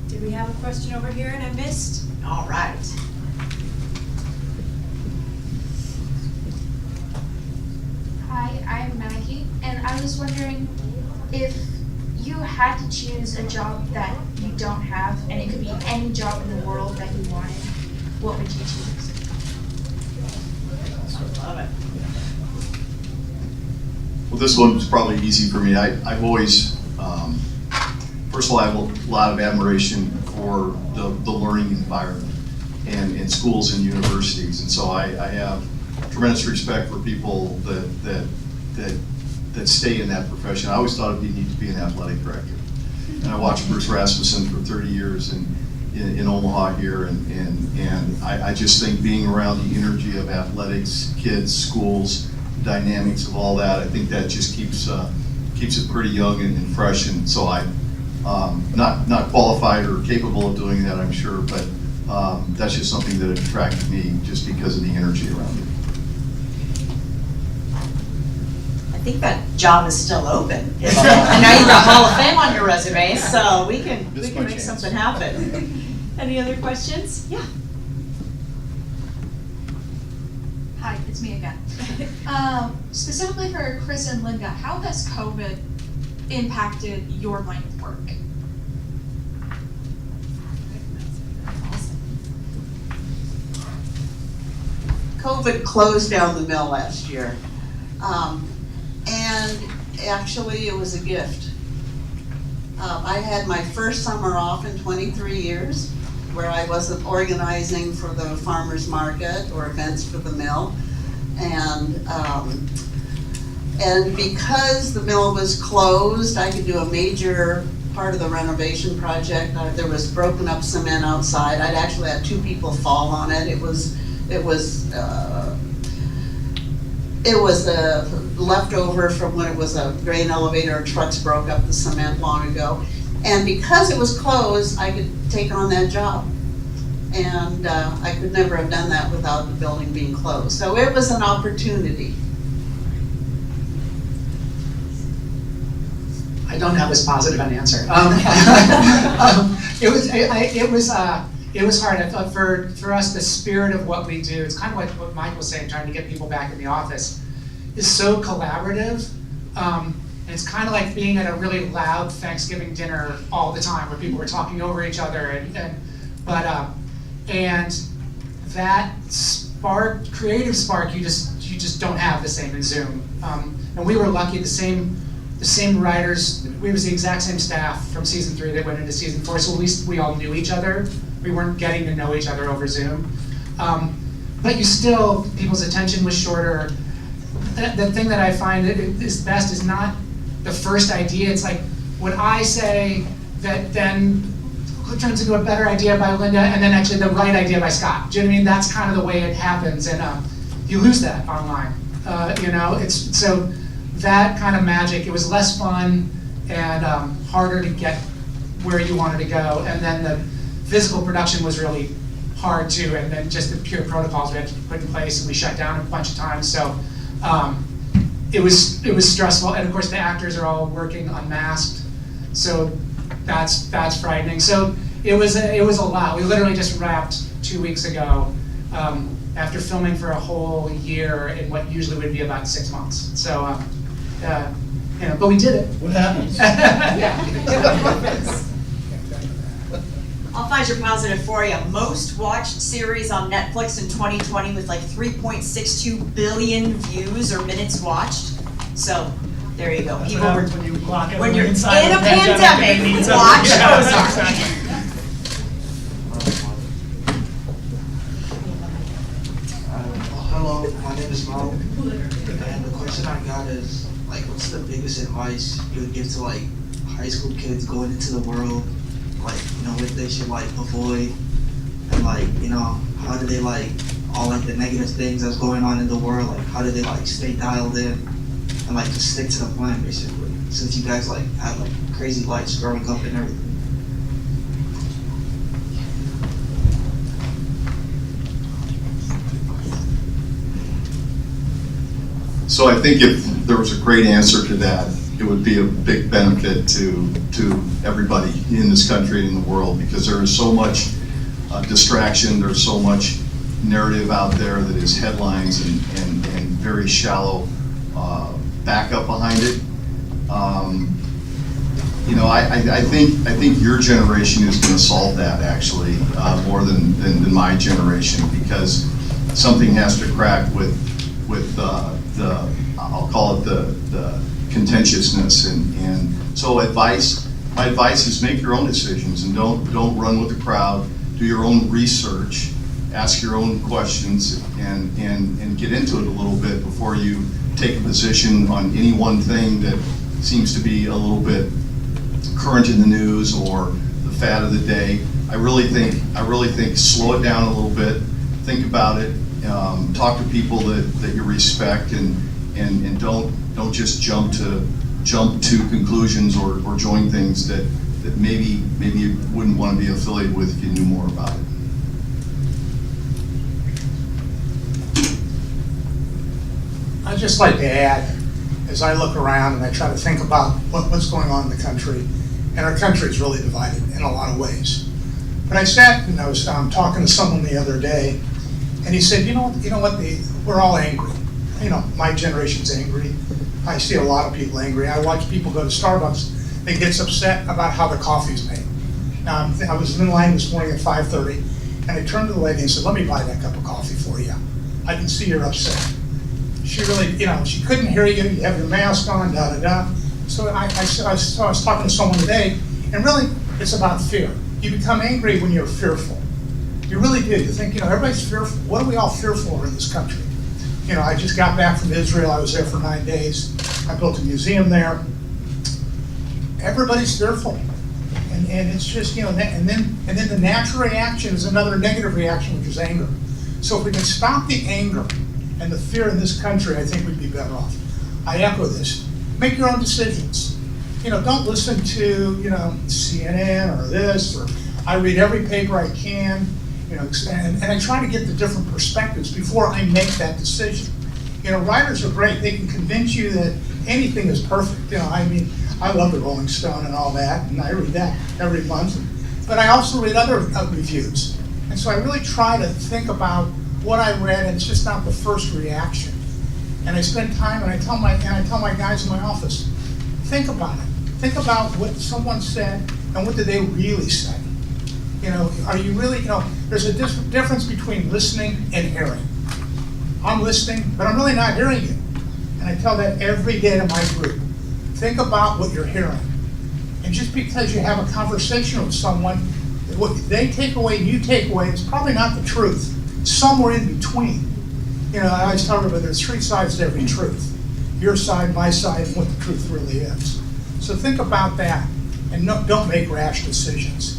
Did we have a question over here and I missed? All right. Hi, I'm Maggie, and I was wondering if you had to choose a job that you don't have, and it could be any job in the world that you wanted, what would you choose? Love it. Well, this one's probably easy for me. I've always, first of all, I have a lot of admiration for the learning environment and in schools and universities. And so I have tremendous respect for people that stay in that profession. I always thought it'd be neat to be an athletic director. And I watched Bruce Rasmussen for 30 years in Omaha here, and I just think being around the energy of athletics, kids, schools, dynamics of all that, I think that just keeps it pretty young and fresh. And so I'm not qualified or capable of doing that, I'm sure, but that's just something that attracted me just because of the energy around it. I think that job is still open. And now you've got Hall of Fame on your resume, so we can make something happen. Any other questions? Yeah. Hi, it's me again. Specifically for Chris and Linda, how has COVID impacted your line of work? COVID closed down the mill last year. And actually it was a gift. I had my first summer off in 23 years where I wasn't organizing for the farmer's market or events for the mill. And because the mill was closed, I could do a major part of the renovation project. There was broken up cement outside. I'd actually had 2 people fall on it. It was a leftover from when it was a grain elevator, trucks broke up the cement long ago. And because it was closed, I could take on that job. And I could never have done that without the building being closed. So it was an opportunity. I don't have as positive an answer. It was hard. I thought for us, the spirit of what we do, it's kind of like what Mike was saying, trying to get people back in the office, is so collaborative. And it's kind of like being at a really loud Thanksgiving dinner all the time where people were talking over each other. And that spark, creative spark, you just don't have the same in Zoom. And we were lucky, the same writers, we was the exact same staff from season 3 that went into season 4, so at least we all knew each other. We weren't getting to know each other over Zoom. But you still, people's attention was shorter. The thing that I find is best is not the first idea. It's like what I say that then turns into a better idea by Linda, and then actually the right idea by Scott. Do you know what I mean? That's kind of the way it happens, and you lose that online. It's so that kind of magic. It was less fun and harder to get where you wanted to go, and then the physical production was really hard too, and then just the pure protocols we had to put in place, and we shut down a bunch of times. So it was stressful, and of course the actors are all working unmasked, so that's frightening. So it was a lot. We literally just wrapped 2 weeks ago after filming for a whole year in what usually would be about 6 months. So but we did it. What happens? I'll find your positive for you. Most watched series on Netflix in 2020 with like 3.62 billion views or minutes watched. So there you go. People were, when you're in a pandemic, watch Ozark. Hello. my name is Mo, and the question I got is, like, what's the biggest advice you would give to, like, high school kids going into the world, like, you know, what they should, like, avoid, and, like, you know, how do they, like, all, like, the negative things that's going on in the world, like, how do they, like, stay dialed in, and, like, just stick to the plan, basically, since you guys, like, had, like, crazy lives growing up and everything. So I think if there was a great answer to that, it would be a big benefit to everybody in this country and in the world, because there is so much distraction, there's so much narrative out there that is headlines and very shallow backup behind it. You know, I think your generation is going to solve that actually more than my generation, because something has to crack with I'll call it the contentiousness, and so my advice is make your own decisions and don't run with the crowd. Do your own research, ask your own questions, and get into it a little bit before you take a position on any one thing that seems to be a little bit current in the news or the fad of the day. I really think slow it down a little bit, think about it, talk to people that you respect, and don't just jump to conclusions or join things that maybe you wouldn't want to be affiliated with if you knew more about it. I'd just like to add, as I look around and I try to think about what's going on in the country, and our country is really divided in a lot of ways. But I sat and I was talking to someone the other day, and he said, you know what, we're all angry. You know, my generation's angry. I see a lot of people angry. I watch people go to Starbucks. They get upset about how the coffee's made. Now, I was in line this morning at 5:30, and I turned to the lady and said, let me buy that cup of coffee for you. I can see you're upset. She really, she couldn't hear you. You have your mask on, da-da-da. So I was talking to someone today, and really, it's about fear. You become angry when you're fearful. You really do. You think, everybody's fearful. What are we all fearful of in this country? I just got back from Israel. I was there for 9 days. I built a museum there. Everybody's fearful. And it's just, and then the natural reaction is another negative reaction, which is anger. So if we can stop the anger and the fear in this country, I think we'd be better off. I echo this. Make your own decisions. Don't listen to, CNN or this, or I read every paper I can, and I try to get the different perspectives before I make that decision. Writers are great. They can convince you that anything is perfect. I love the Rolling Stone and all that, and I read that every month. But I also read other reviews. And so I really try to think about what I read, and it's just not the first reaction. And I spend time, and I tell my guys in my office, think about it. Think about what someone said, and what did they really say. Are you really, there's a difference between listening and hearing. I'm listening, but I'm really not hearing you. And I tell that every day to my group. Think about what you're hearing. And just because you have a conversation with someone, what they take away and you take away is probably not the truth. Somewhere in between. I always tell everybody there's three sides to every truth. Your side, my side, and what the truth really is. So think about that, and don't make rash decisions.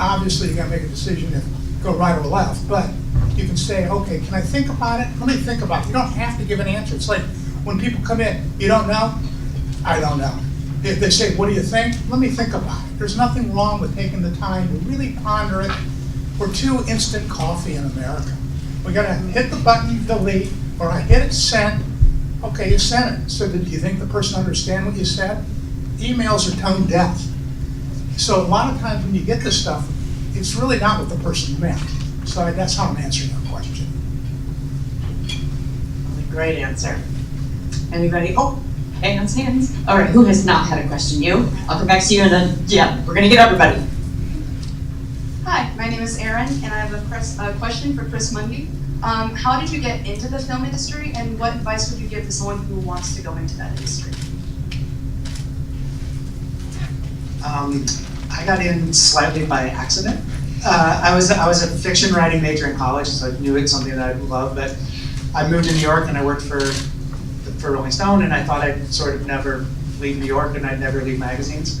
Obviously you gotta make a decision if go right or left, but you can say, okay, can I think about it? Let me think about it. You don't have to give an answer. It's like when people come in, you don't know? I don't know. If they say, what do you think? Let me think about it. There's nothing wrong with taking the time to really ponder it. We're too instant coffee in America. We gotta hit the button, delete, or I hit it, send. Okay, you sent it. So do you think the person understand what you said? Emails are tone deaf. So a lot of times when you get this stuff, it's really not what the person meant. So that's how I'm answering your question. Great answer. Anybody? Oh, hands. All right, who has not had a question? You? I'll come back to you, and then, we're gonna get everybody. Hi, my name is Erin, and I have a question for Chris Mundy. How did you get into the film industry, and what advice would you give to someone who wants to go into that industry? I got in slightly by accident. I was a fiction writing major in college, so I knew it's something that I loved, but I moved to New York and I worked for Rolling Stone, and I thought I'd sort of never leave New York and I'd never leave magazines.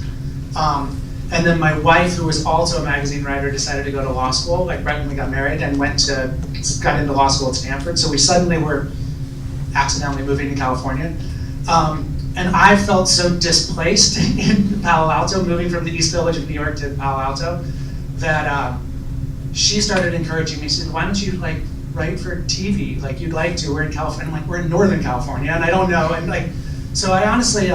And then my wife, who was also a magazine writer, decided to go to law school, like right when we got married, and got into law school at Stanford. So we suddenly were accidentally moving to California. And I felt so displaced in Palo Alto, moving from the East Village of New York to Palo Alto, that she started encouraging me. She said, "Why don't you like write for TV? Like you'd like to? We're in California." I'm like, "We're in Northern California, and I don't know." And like, so I honestly,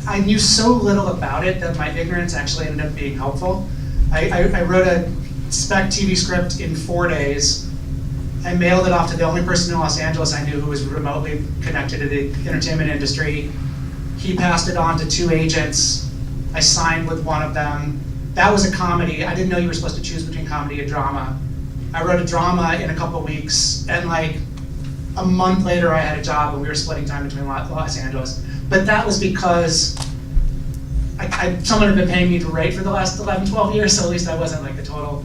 I knew so little about it that my ignorance actually ended up being helpful. I wrote a spec TV script in 4 days. I mailed it off to the only person in Los Angeles I knew who was remotely connected to the entertainment industry. He passed it on to 2 agents. I signed with one of them. That was a comedy. I didn't know you were supposed to choose between comedy and drama. I wrote a drama in a couple weeks, and like a month later I had a job and we were splitting time between Los Angeles. But that was because someone had been paying me to write for the last 11, 12 years, so at least I wasn't like the total.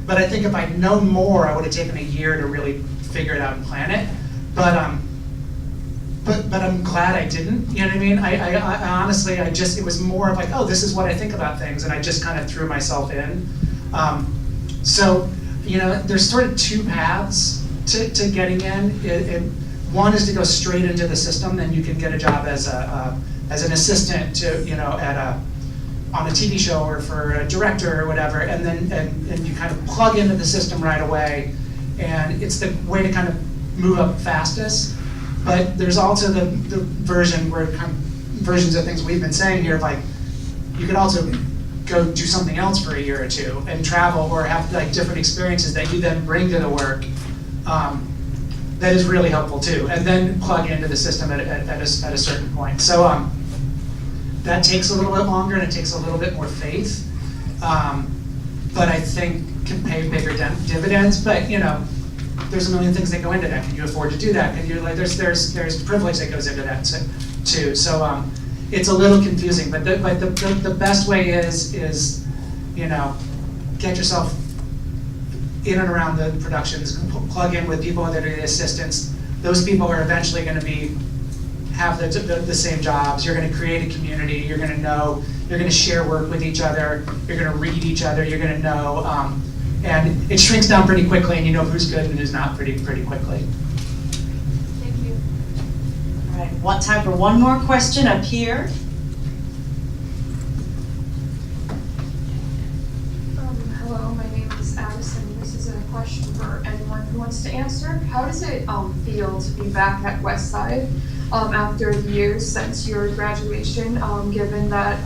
But I think if I'd known more, I would have taken a year to really figure it out and plan it. But I'm glad I didn't. You know what I mean? I honestly, it was more of like, oh, this is what I think about things, and I just kind of threw myself in. So, you know, there's sort of 2 paths to getting in. One is to go straight into the system, then you can get a job as an assistant to, you know, on a TV show or for a director or whatever, and then and you kind of plug into the system right away, and it's the way to kind of move up fastest. But there's also the version where versions of things we've been saying here, like you could also go do something else for a year or 2 and travel or have like different experiences that you then bring to the work. That is really helpful too, and then plug into the system at a certain point. So that takes a little bit longer and it takes a little bit more faith, but I think can pay bigger dividends. But you know, there's a million things that go into that. Can you afford to do that? Can you like there's privilege that goes into that too. So it's a little confusing, but the best way is you know, get yourself in and around the productions, plug in with people that are the assistants. Those people are eventually going to have the same jobs. You're going to create a community. You're going to know. You're going to share work with each other. You're going to read each other. You're going to know, and it shrinks down pretty quickly, and you know who's good and who's not pretty quickly. Thank you. All right, time for one more question up here. Hello, my name is Addison. This is a question for anyone who wants to answer. How does it feel to be back at Westside after years since your graduation, given that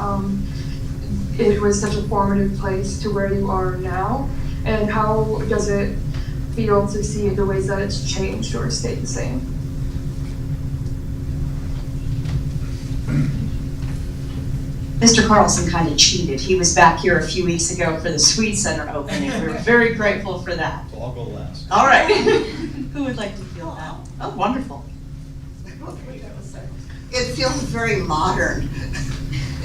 it was such a formative place to where you are now? And how does it feel to see the ways that it's changed or stayed the same? Mr. Carlson kind of cheated. He was back here a few weeks ago for the Sweet Center opening. We were very grateful for that. So I'll go last. All right. Who would like to feel that? Oh, wonderful. It feels very modern.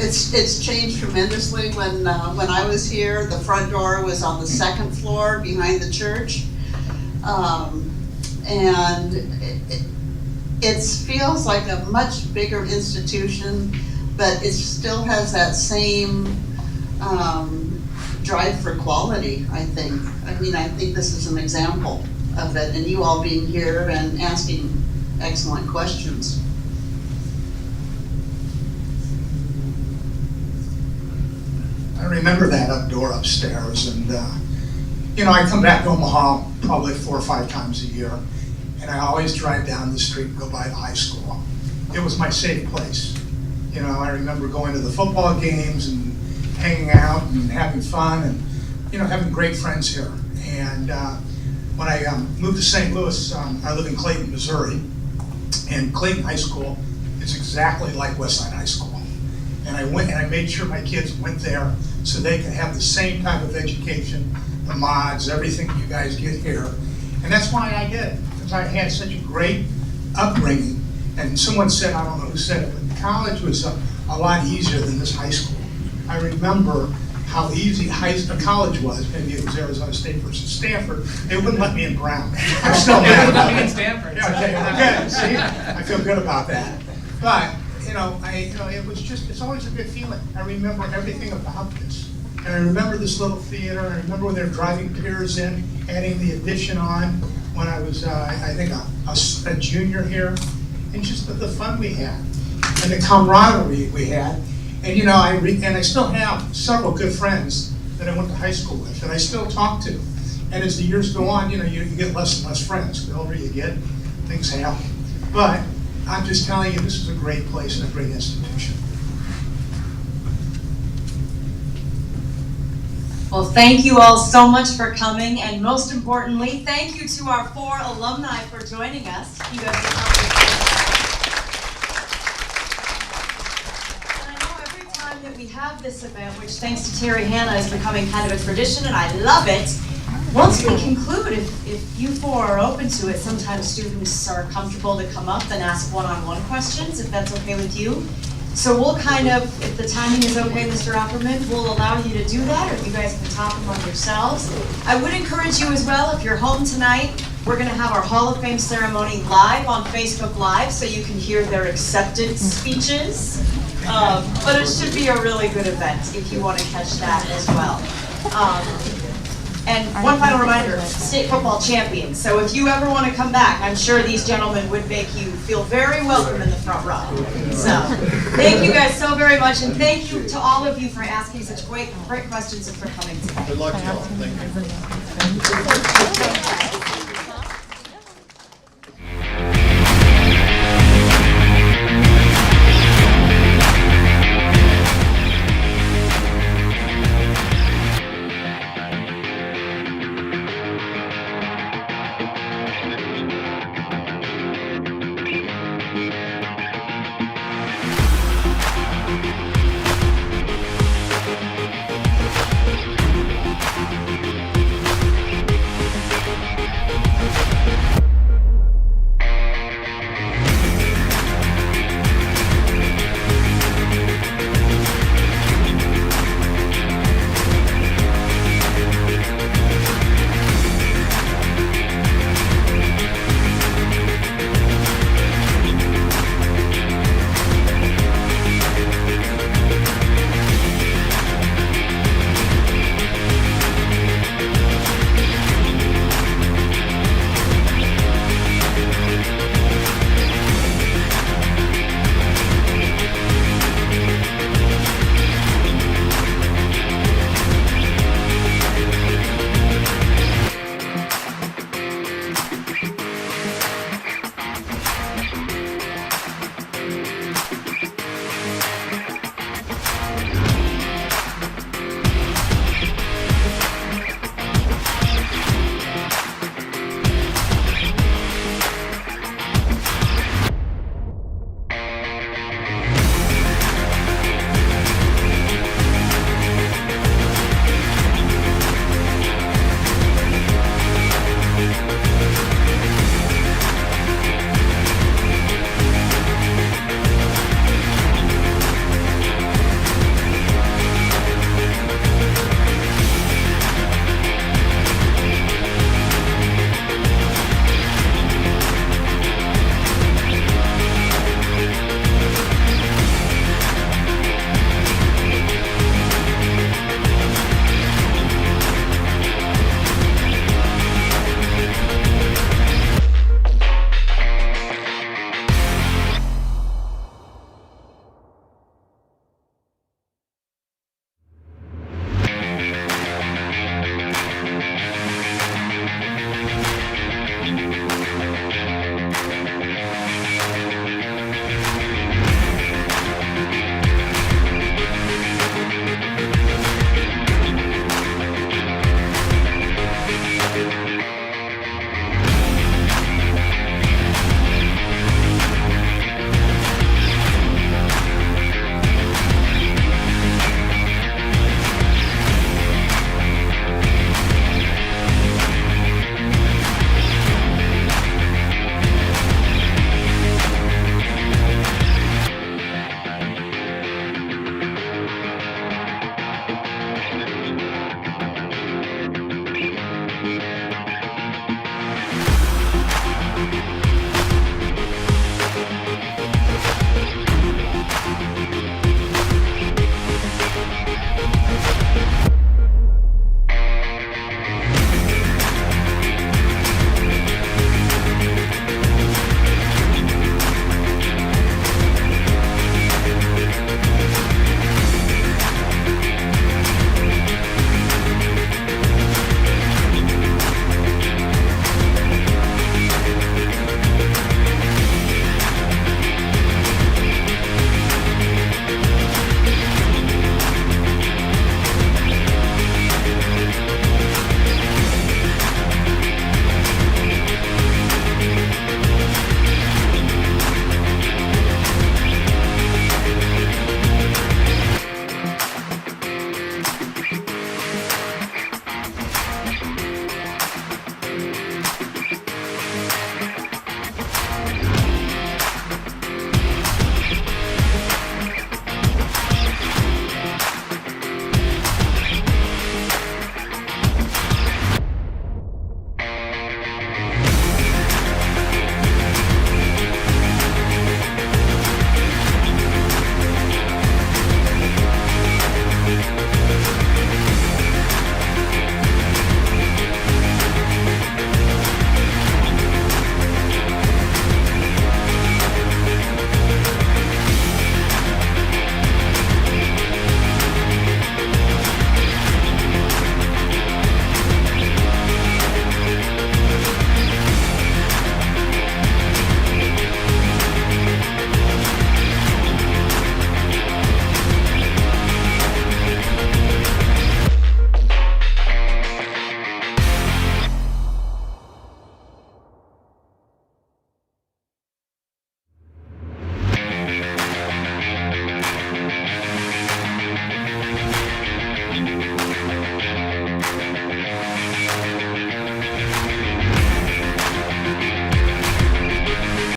It's changed tremendously. When I was here, the front door was on the 2nd floor behind the church. And it feels like a much bigger institution, but it still has that same drive for quality, I think. I mean, I think this is an example of it, and you all being here and asking excellent questions. I remember that door upstairs, and you know, I come back to Omaha probably 4 or 5 times a year, and I always drive down the street and go by the high school. It was my safe place. You know, I remember going to the football games and hanging out and having fun, and you know, having great friends here. And when I moved to St. Louis, I live in Clayton, Missouri, and Clayton High School is exactly like Westside High School. And I went and I made sure my kids went there so they could have the same type of education, the mods, everything you guys get here. And that's why I did it, because I had such a great upbringing. And someone said, I don't know who said it, but college was a lot easier than this high school. I remember how easy college was. Maybe it was Arizona State versus Stanford. They wouldn't let me in Brown. I'm still mad about it. Stanford. Yeah, okay, see, I feel good about that. But, it was just, it's always a good feeling. I remember everything about this. And I remember this little theater, and I remember when they were driving piers in, adding the addition on when I was, I think, a junior here. And just the fun we had, and the camaraderie we had. And I still have several good friends that I went to high school with, that I still talk to. And as the years go on, you get less and less friends. The older you get, things happen. But I'm just telling you, this is a great place and a great institution. Well, thank you all so much for coming, and most importantly, thank you to our 4 alumni for joining us. You guys are and I know every time that we have this event, which thanks to Terry Hanna is becoming kind of a tradition, and I love it. Once we conclude, if you 4 are open to it, sometimes students are comfortable to come up and ask one-on-one questions, if that's okay with you. So we'll kind of, if the timing is okay, Mr. Opperman, we'll allow you to do that, or you guys can talk among yourselves. I would encourage you as well, if you're home tonight, we're gonna have our Hall of Fame ceremony live on Facebook Live, so you can hear their acceptance speeches. But it should be a really good event if you wanna catch that as well. And one final reminder, state football champions. So if you ever want to come back, I'm sure these gentlemen would make you feel very welcome in the front row. So thank you guys so very much, and thank you to all of you for asking such great questions and for coming today. Good luck to y'all. Thank you.